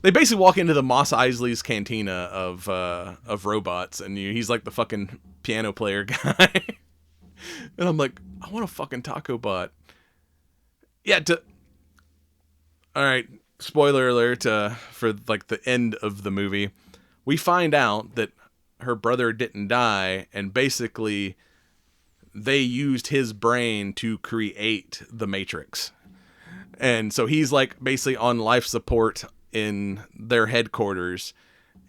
they basically walk into the Mos Eisley's cantina of robots, and he's like the fucking piano player guy. And I'm like, I want a fucking Taco Bot. Yeah. All right. Spoiler alert for like the end of the movie. We find out that her brother didn't die, and basically they used his brain to create the Matrix. And so he's like basically on life support in their headquarters,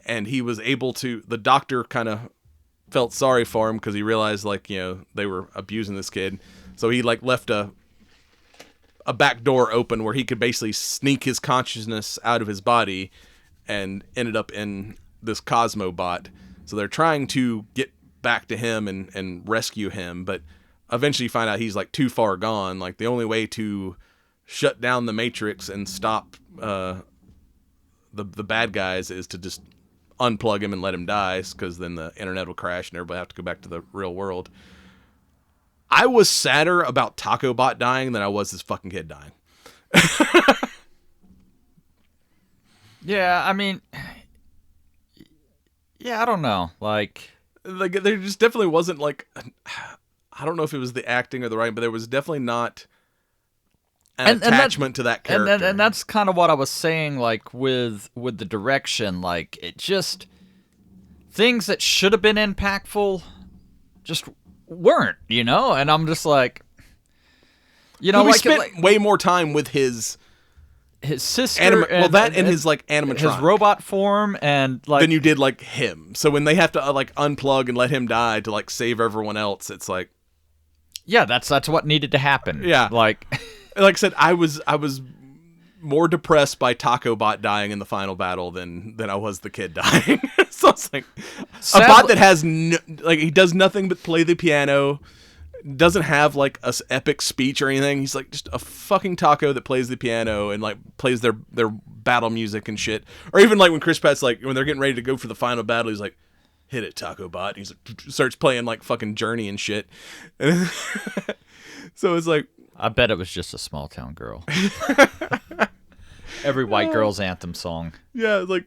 and he was able to, the doctor kind of felt sorry for him because he realized like, you know, they were abusing this kid. So he like left a back door open where he could basically sneak his consciousness out of his body, and ended up in this Cosmo bot. So they're trying to get back to him and rescue him, but eventually you find out he's like too far gone. Like the only way to shut down the Matrix and stop the bad guys is to just unplug him and let him die, because then the internet will crash and everybody have to go back to the real world. I was sadder about Taco Bot dying than I was this fucking kid dying. Yeah, I mean, yeah, I don't know. Like there just definitely wasn't like, I don't know if it was the acting or the writing, but there was definitely not an attachment to that character. And that's kind of what I was saying, like, with the direction. Like, it just, things that should have been impactful just weren't, you know? And I'm just like, you know, we like, spent way more time with his sister, and his like animatronic, his robot form, and like, than you did like him. So when they have to like unplug and let him die to like save everyone else, it's like, yeah, that's what needed to happen. Yeah, like I said, I was more depressed by Taco Bot dying in the final battle than I was the kid dying. So it's like a bot that has like, he does nothing but play the piano, doesn't have like a epic speech or anything. He's like just a fucking taco that plays the piano and like plays their battle music and shit. Or even like when Chris Pratt's like, when they're getting ready to go for the final battle, he's like, hit it, Taco Bot. And he's like, starts playing like fucking Journey and shit. And so it's like, I bet it was just a small town girl. Every white girl's anthem song. Yeah, like,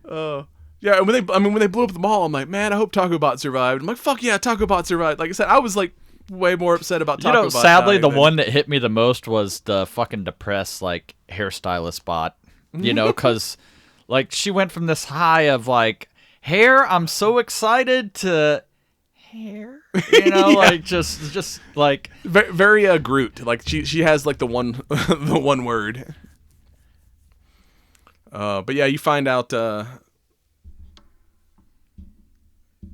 yeah. And when they blew up the mall, I'm like, man, I hope Taco Bot survived. I'm like, fuck yeah, Taco Bot survived. Like I said, I was like way more upset about Taco Bot. Sadly, the one that hit me the most was the fucking depressed like hairstylist bot. You know, because like she went from this high of like hair, I'm so excited, to hair. You know, yeah. like just like very Groot. Like she has like the one the one word. But yeah, you find out.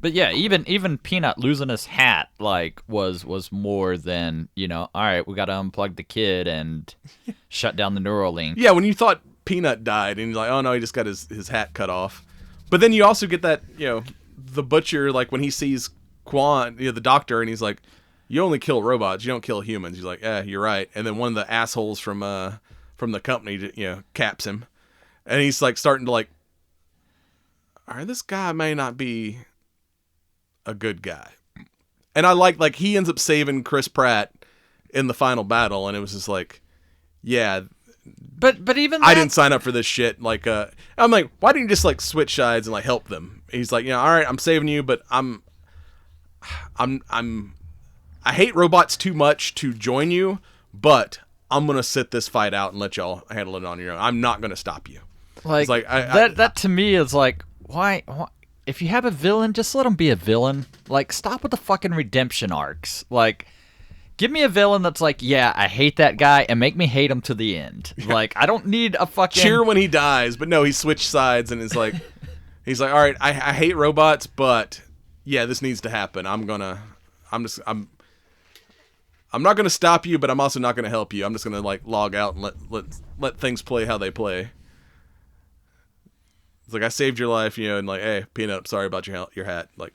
But yeah, even Peanut losing his hat like was more than, you know, all right, we got to unplug the kid and shut down the Neuralink. Yeah, when you thought Peanut died and you're like, oh no, he just got his hat cut off. But then you also get that, you know, the butcher, like when he sees Quan, you know, the doctor, and he's like, you only kill robots, you don't kill humans. He's like, yeah, you're right. And then one of the assholes from the company, you know, caps him, and he's like starting to like all right, this guy may not be a good guy. And I like he ends up saving Chris Pratt in the final battle, and it was just like, yeah. But even I didn't sign up for this shit. Like, I'm like, why didn't you just like switch sides and like help them? He's like, all right, I'm saving you, but I hate robots too much to join you, but I'm gonna sit this fight out and let y'all handle it on your own. I'm not gonna stop you. Like, that to me is like, why? If you have a villain, just let him be a villain. Like, stop with the fucking redemption arcs. Like, give me a villain that's like, yeah, I hate that guy, and make me hate him to the end. Like, I don't need a fucking cheer when he dies, but no, he switched sides and is like, he's like, all right, I hate robots, but yeah, this needs to happen. I'm not gonna stop you, but I'm also not gonna help you. I'm just gonna like log out and let things play how they play. It's like, I saved your life, and like, hey, Peanut, sorry about your hat. Like,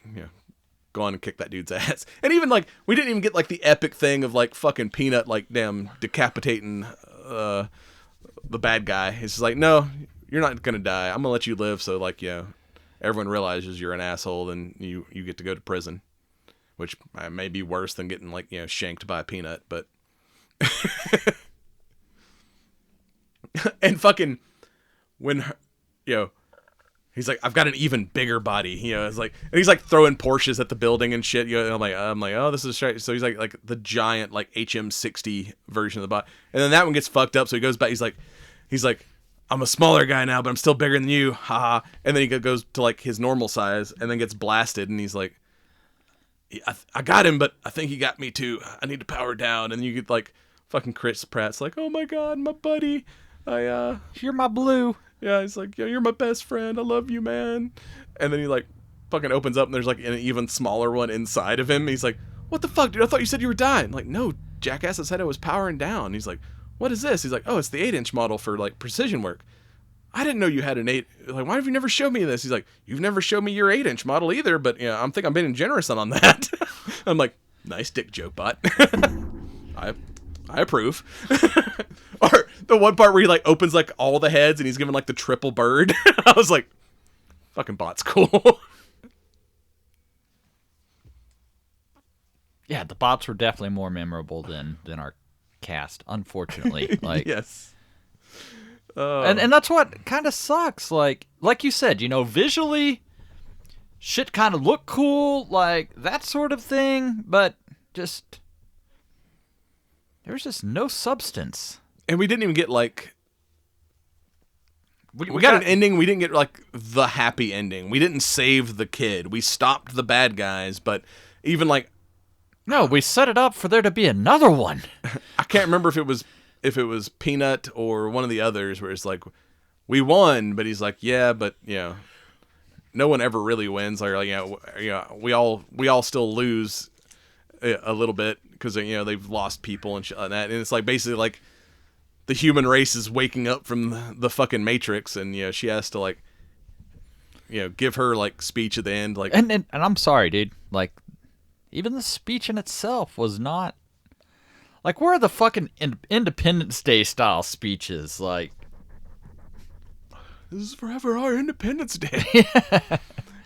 go on and kick that dude's ass. And even like, we didn't even get like the epic thing of like fucking Peanut like damn decapitating the bad guy. It's just like, no, you're not gonna die. I'm gonna let you live, so like, everyone realizes you're an asshole, and you get to go to prison, which may be worse than getting like shanked by a peanut, but and fucking when he's like, I've got an even bigger body, it's like, and he's like throwing Porsches at the building and shit, I'm like, oh, this is straight. So he's like the giant like HM60 version of the bot, and then that one gets fucked up, so he goes back, he's like, I'm a smaller guy now, but I'm still bigger than you, haha. And then he goes to like his normal size, and then gets blasted, and he's like, I got him, but I think he got me too. I need to power down. And you get like fucking Chris Pratt's like, oh my god, my buddy, you're my blue. Yeah, he's like, you're my best friend. I love you, man. And then he like fucking opens up, and there's like an even smaller one inside of him. He's like, what the fuck, dude? I thought you said you were dying. I'm like, no, jackass, I said I was powering down. He's like, what is this? He's like, oh, it's the 8-inch model for like precision work. I didn't know you had an 8. Like, why have you never showed me this? He's like, you've never showed me your 8-inch model either, but I'm being generous on that. I'm like, nice dick joke, bot. I approve. Or the one part where he like opens like all the heads and he's given like the triple bird. I was like, fucking bot's cool. Yeah, the bots were definitely more memorable than our cast, unfortunately. Like, yes. And that's what kind of sucks. Like you said, visually, shit kind of looked cool, like that sort of thing, but just there's just no substance. And we didn't even get like we got an ending. We didn't get like the happy ending. We didn't save the kid. We stopped the bad guys, but even like, no, we set it up for there to be another one. I can't remember if it was Peanut or one of the others where it's like, we won, but he's like, yeah, but no one ever really wins. Or like, we all still lose a little bit because they've lost people and shit like that. And it's like basically like the human race is waking up from the fucking Matrix, and she has to like give her like speech at the end, like, and I'm sorry, dude, like even the speech in itself was not. Like, where are the fucking Independence Day style speeches? Like, this is forever our Independence Day.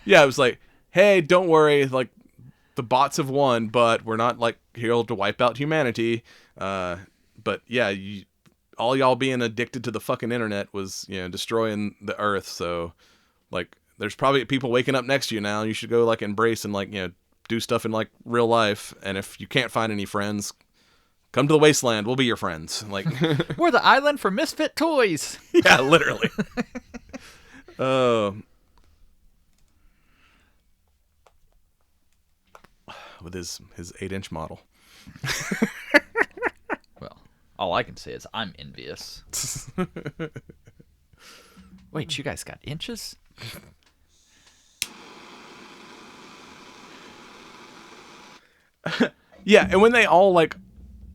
Yeah, it was like, hey, don't worry, like, the bots have won, but we're not, like, here to wipe out humanity. But, yeah, all y'all being addicted to the fucking internet was, destroying the earth. So, like, there's probably people waking up next to you now. You should go, like, embrace and, like, do stuff in, like, real life. And if you can't find any friends, come to the wasteland. We'll be your friends. Like, we're the island for misfit toys. Yeah, literally. With his 8-inch model. Well, all I can say is I'm envious. Wait, you guys got inches? Yeah, and when they all like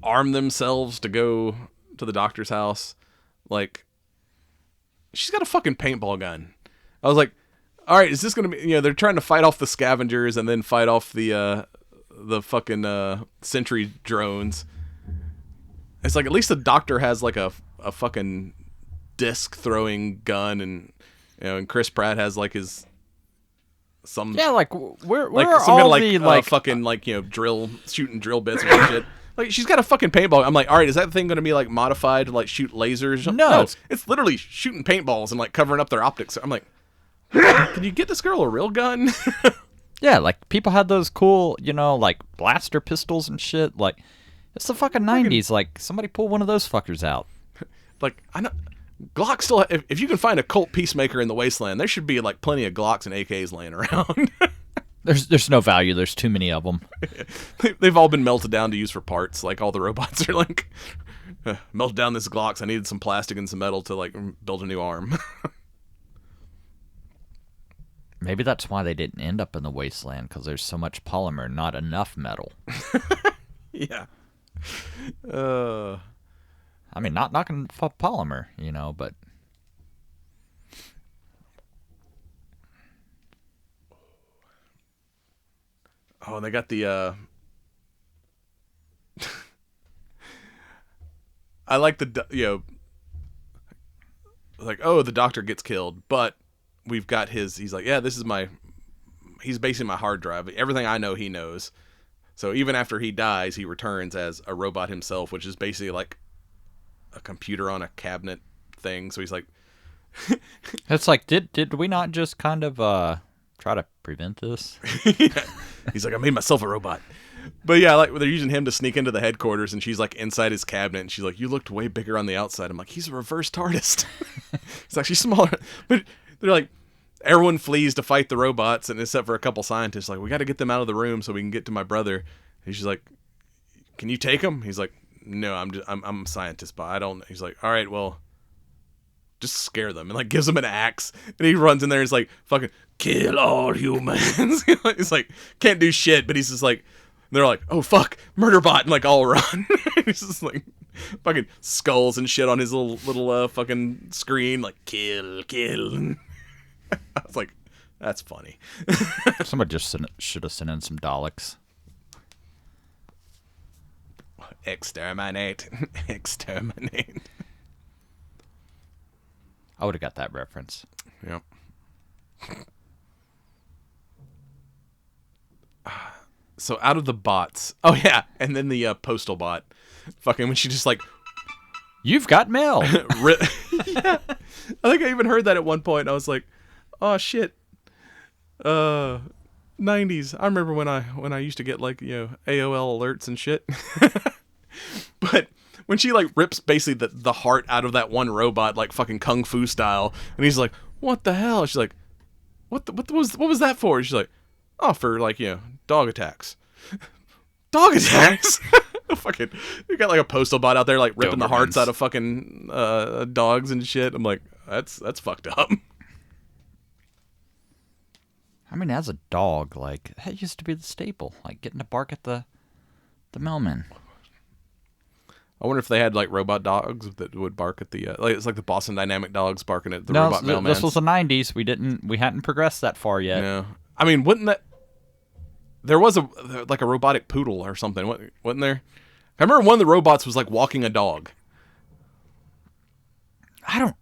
arm themselves to go to the doctor's house, like, she's got a fucking paintball gun. I was like, all right, is this gonna be, they're trying to fight off the scavengers and then fight off the fucking sentry drones. It's like, at least the doctor has like a fucking disc throwing gun, and and Chris Pratt has like his some Yeah, like where like are some kind all of like the like fucking like shooting drill bits and shit. Like she's got a fucking paintball. I'm like, all right, is that thing going to be like modified to like shoot lasers? No. It's literally shooting paintballs and like covering up their optics. I'm like, can you get this girl a real gun? Yeah, like people had those cool, like blaster pistols and shit. Like it's the fucking 90s. Like somebody pull one of those fuckers out. Like I know Glock still. If you can find a Colt Peacemaker in the wasteland, there should be like plenty of Glocks and AKs laying around. There's no value. There's too many of them. They've all been melted down to use for parts. Like all the robots are like, melted down this Glocks. I needed some plastic and some metal to like build a new arm. Maybe that's why they didn't end up in the wasteland, because there's so much polymer, not enough metal. Yeah. I mean, not knocking polymer, but Oh, and they got the I like the like, oh, the doctor gets killed, but we've got he's like, yeah, this is he's basically my hard drive. Everything I know, he knows. So even after he dies, he returns as a robot himself, which is basically like a computer on a cabinet thing. So he's like, it's like, did we not just kind of try to prevent this? yeah. He's like, I made myself a robot. But yeah, like they're using him to sneak into the headquarters, and she's like inside his cabinet, and she's like, you looked way bigger on the outside. I'm like, he's a reverse TARDIS. It's actually smaller. But they're like, everyone flees to fight the robots, and except for a couple scientists, like, we got to get them out of the room so we can get to my brother. And she's like, can you take him? He's like, no, I'm a scientist, but I don't. He's like, all right, well, just scare them, and like gives them an axe, and he runs in there and is like, fucking kill all humans. He's like, can't do shit, but he's just like, they're like, oh fuck, murder bot, and like all run. He's just like fucking skulls and shit on his little fucking screen, like kill. I was like, that's funny. Somebody just should have sent in some Daleks. Exterminate. I would have got that reference. Yep. So out of the bots. Oh yeah, and then the postal bot. Fucking when she just like, you've got mail. Yeah. I think I even heard that at one point. I was like, oh shit. 90s. I remember when I used to get like, AOL alerts and shit. But when she like rips basically the heart out of that one robot, like fucking kung fu style, and he's like, what the hell? She's like, what was that for? She's like, oh, for like, dog attacks. Dog attacks? Fucking, you got like a postal bot out there like ripping the hearts out of fucking dogs and shit. I'm like, that's fucked up. I mean, as a dog, like, that used to be the staple, like getting to bark at the mailman. I wonder if they had like robot dogs that would bark at the like it's like the Boston Dynamic dogs barking at the robot mailman. This was the 90s. We hadn't progressed that far yet. No, I mean, wouldn't that? There was a robotic poodle or something, wasn't there? I remember one of the robots was like walking a dog. I don't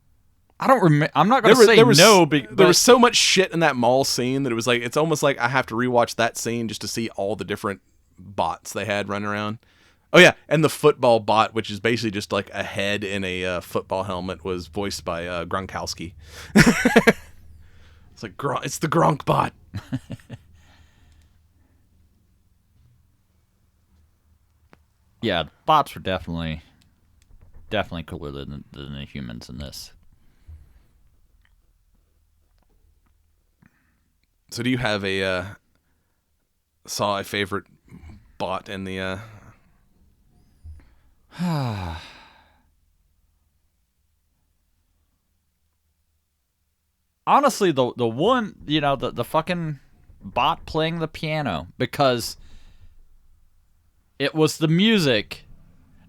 remember. I'm not gonna say no. There was so much shit in that mall scene that it was like it's almost like I have to rewatch that scene just to see all the different bots they had running around. Oh yeah, and the football bot, which is basically just like a head in a football helmet, was voiced by Gronkowski. It's like it's the Gronk bot. Yeah, bots were definitely cooler than the humans in this. So do you have a favorite bot in the Honestly, the one, the fucking bot playing the piano, because it was the music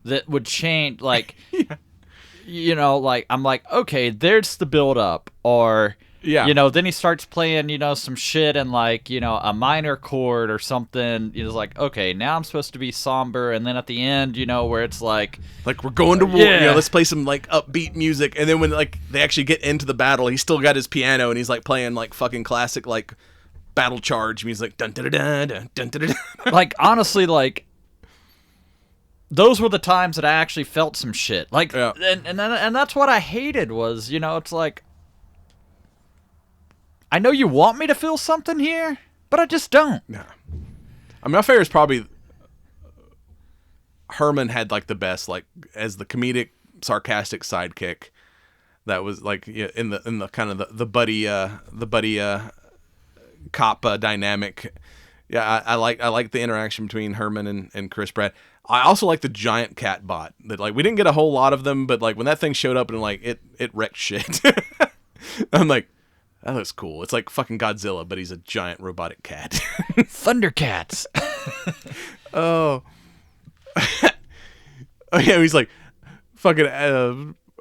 that would change, like, yeah. Like, I'm like, okay, there's the build up, or, yeah. Then he starts playing, some shit and like, a minor chord or something. It's like, okay, now I'm supposed to be somber, and then at the end, where it's like we're going to war, yeah. Let's play some like upbeat music, and then when like they actually get into the battle, he's still got his piano and he's like playing like fucking classic like battle charge music. Dun dun dun dun dun dun dun. Like, honestly, like, those were the times that I actually felt some shit. Like, Yeah. and that's what I hated was, it's like, I know you want me to feel something here, but I just don't. Nah. I mean, my favorite is probably Herman had like the best, like as the comedic, sarcastic sidekick. That was like in the kind of the buddy cop dynamic. Yeah, I like the interaction between Herman and Chris Pratt. I also like the giant cat bot that like we didn't get a whole lot of them, but like when that thing showed up and like it wrecked shit. I'm like, that looks cool. It's like fucking Godzilla, but he's a giant robotic cat. Thundercats. Oh. Oh yeah, he's like fucking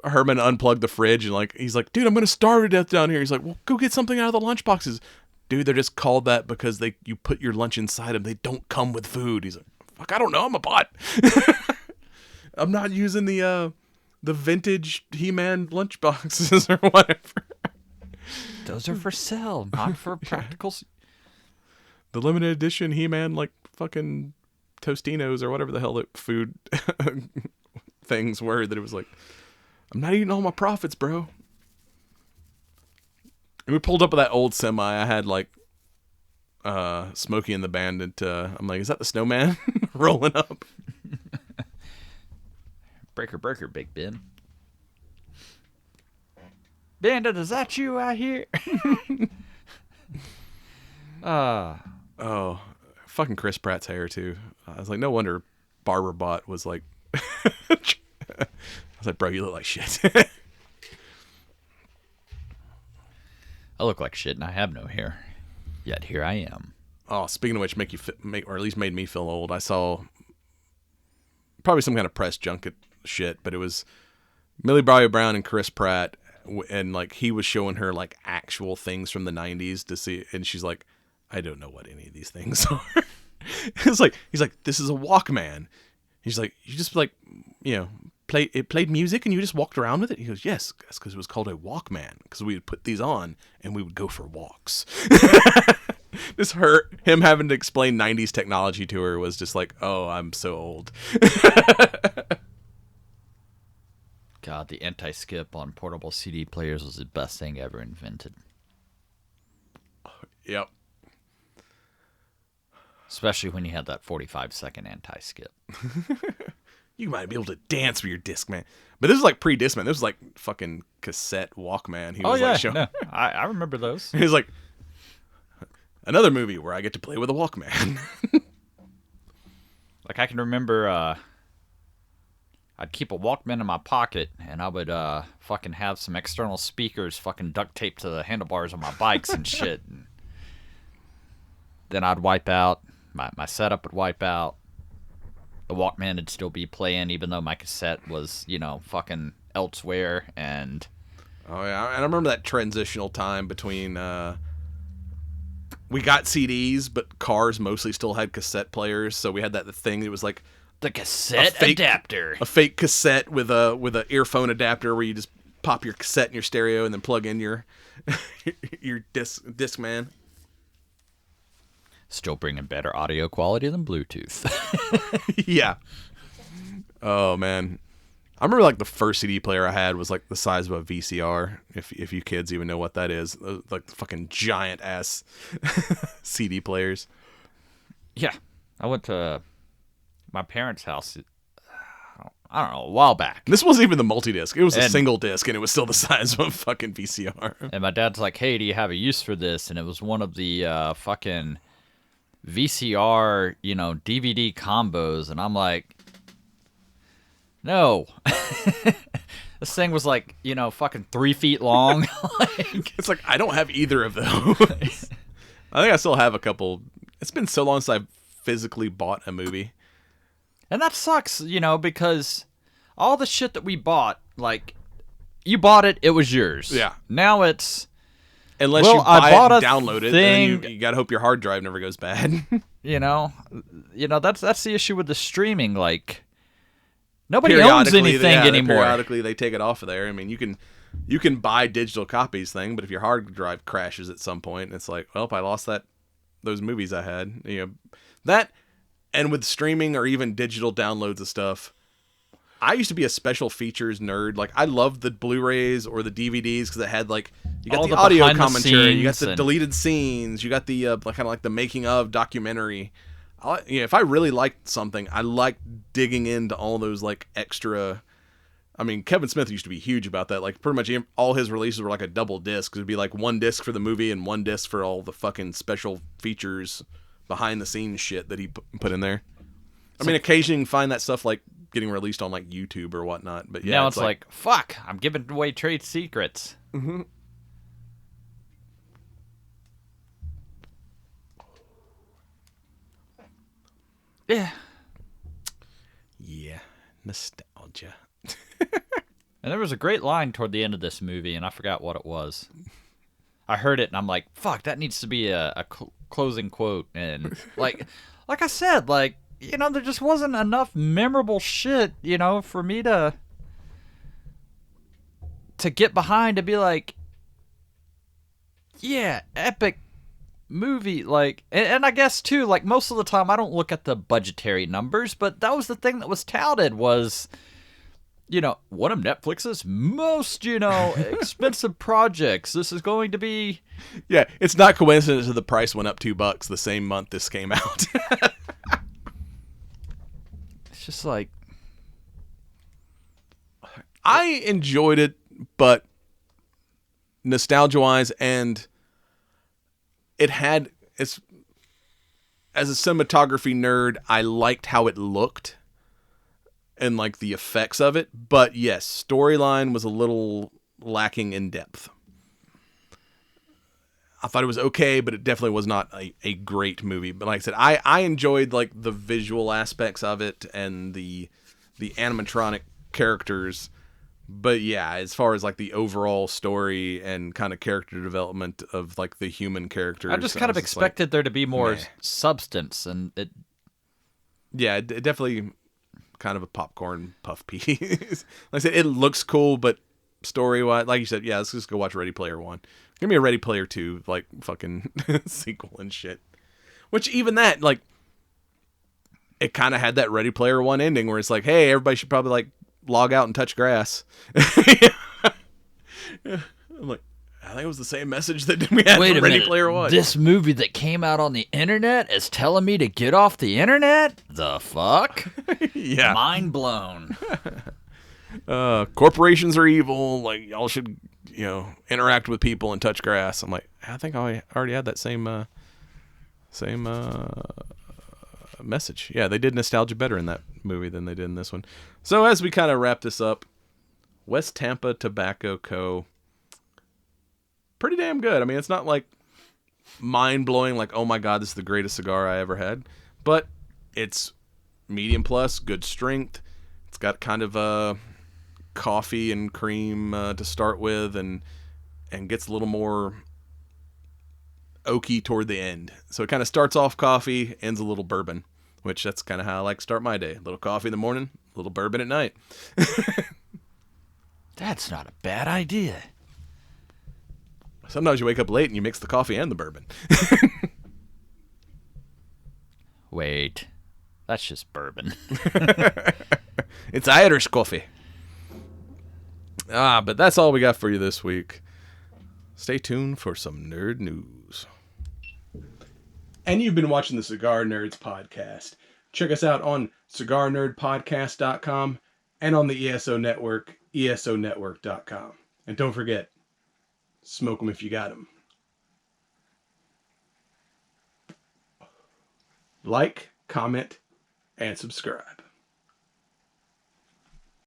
Herman unplugged the fridge and like he's like, dude, I'm gonna starve to death down here. He's like, well, go get something out of the lunch boxes. Dude, they're just called that because you put your lunch inside them. They don't come with food. He's like, fuck, I don't know. I'm a bot. I'm not using the vintage He-Man lunch boxes or whatever. Those are for sale, not for practical. The limited edition He-Man like fucking Tostinos or whatever the hell that food things were that it was like, I'm not eating all my profits, bro. And we pulled up with that old semi. I had like Smokey and the Bandit. I'm like, is that the snowman rolling up? Breaker, Big Ben. Bandit, is that you out here? Oh, fucking Chris Pratt's hair too. I was like, no wonder Barber Bot was like, I was like, bro, you look like shit. I look like shit and I have no hair. Yet here I am. Oh, speaking of which, or at least made me feel old. I saw probably some kind of press junket shit, but it was Millie Bobby Brown and Chris Pratt, and like he was showing her like actual things from the 90s to see, and she's like, I don't know what any of these things are. He's like, this is a Walkman. He's like, you just like, played music and you just walked around with it. He goes, yes, that's because it was called a Walkman, because we would put these on and we would go for walks. Just him having to explain 90s technology to her was just like, oh, I'm so old. God, the anti-skip on portable CD players was the best thing ever invented. Yep. Especially when you had that 45-second anti-skip. You might be able to dance with your Discman. But this is like pre-Discman. This was like fucking cassette Walkman. He was like showing. No, I remember those. He was like, another movie where I get to play with a Walkman. Like I can remember I'd keep a Walkman in my pocket and I would fucking have some external speakers fucking duct taped to the handlebars of my bikes and shit. And then I'd wipe out. My setup would wipe out. The Walkman would still be playing even though my cassette was, fucking elsewhere. And oh yeah, and I remember that transitional time between we got CDs, but cars mostly still had cassette players, so we had that thing that was like the cassette adapter. A fake cassette with a earphone adapter where you just pop your cassette in your stereo and then plug in your Discman. Still bringing better audio quality than Bluetooth. Yeah. Oh man, I remember like the first CD player I had was like the size of a VCR. If you kids even know what that is, like the fucking giant ass CD players. Yeah, I went to my parents' house. I don't know, a while back. This wasn't even the multi-disc. It was a single disc, and it was still the size of a fucking VCR. And my dad's like, "Hey, do you have a use for this?" And it was one of the fucking VCR, DVD combos, and I'm like, no. This thing was like, fucking 3 feet long. It's like, I don't have either of those. I think I still have a couple. It's been so long since I've physically bought a movie. And that sucks, because all the shit that we bought, like, you bought it, it was yours. Yeah. Now it's... Unless you buy it and download it, then you gotta hope your hard drive never goes bad. That's the issue with the streaming. Like, nobody owns anything anymore. Periodically, they take it off of there. I mean, you can buy digital copies but if your hard drive crashes at some point, it's like, well, if I lost that those movies I had. You know, that, and with streaming or even digital downloads of stuff, I used to be a special features nerd. Like, I loved the Blu-rays or the DVDs because it had, like, you got All the the audio behind the commentary, you got scenes the and- deleted scenes, you got the kind of like the making of documentary. You know, if I really liked something, I liked digging into all those like extra. I mean, Kevin Smith used to be huge about that. Like, pretty much all his releases were like a double disc. It'd be like one disc for the movie and one disc for all the fucking special features, behind the scenes shit that he put in there. I mean, occasionally you can find that stuff like getting released on like YouTube or whatnot. But yeah, now it's like, fuck, I'm giving away trade secrets. Mm-hmm. Yeah. Yeah, nostalgia. And there was a great line toward the end of this movie, and I forgot what it was. I heard it, and I'm like, fuck, that needs to be a closing quote. And like I said, like, you know, there just wasn't enough memorable shit, you know, for me to get behind, to be like, yeah, epic movie. Like, and I guess too, like, most of the time I don't look at the budgetary numbers, but that was the thing that was touted was, you know, one of Netflix's most, you know, expensive projects. This is going to be... Yeah, it's not coincidence that the price went up $2 the same month this came out. It's just like... I enjoyed it, but nostalgia-wise, and it's as a cinematography nerd, I liked how it looked and like the effects of it, but yes, storyline was a little lacking in depth. I thought it was okay, but it definitely was not a great movie. But like I said, I enjoyed like the visual aspects of it and the animatronic characters. But yeah, as far as like the overall story and kind of character development of like the human characters, I just kind of expected there to be more meh. substance, and it... Yeah, it definitely kind of a popcorn puff piece. Like I said, it looks cool, but story-wise, like you said, yeah, let's just go watch Ready Player One. Give me a Ready Player 2, like, fucking sequel and shit. Which, even that, like, it kind of had that Ready Player One ending where it's like, hey, everybody should probably, like, log out and touch grass. I'm like, I think it was the same message that we had Wait for a Ready minute, Player One. this movie that came out on the internet is telling me to get off the internet? The fuck? Yeah. Mind blown. Corporations are evil. Like, y'all should, you know, interact with people and touch grass. I'm like, I think I already had that same message. Yeah, they did nostalgia better in that movie than they did in this one. So as we kind of wrap this up, West Tampa Tobacco Co. Pretty damn good. I mean, it's not like mind-blowing, like, oh my god, this is the greatest cigar I ever had. But it's medium plus, good strength. It's got kind of a coffee and cream to start with, and gets a little more oaky toward the end. So it kind of starts off coffee, ends a little bourbon, which that's kind of how I like to start my day. A little coffee in the morning, a little bourbon at night. That's not a bad idea. Sometimes you wake up late and you mix the coffee and the bourbon. Wait, that's just bourbon. It's Irish coffee. But that's all we got for you this week. Stay tuned for some nerd news. And you've been watching the Cigar Nerds podcast. Check us out on cigarnerdpodcast.com and on the ESO Network, esonetwork.com. And don't forget, smoke them if you got them. Like, comment, and subscribe.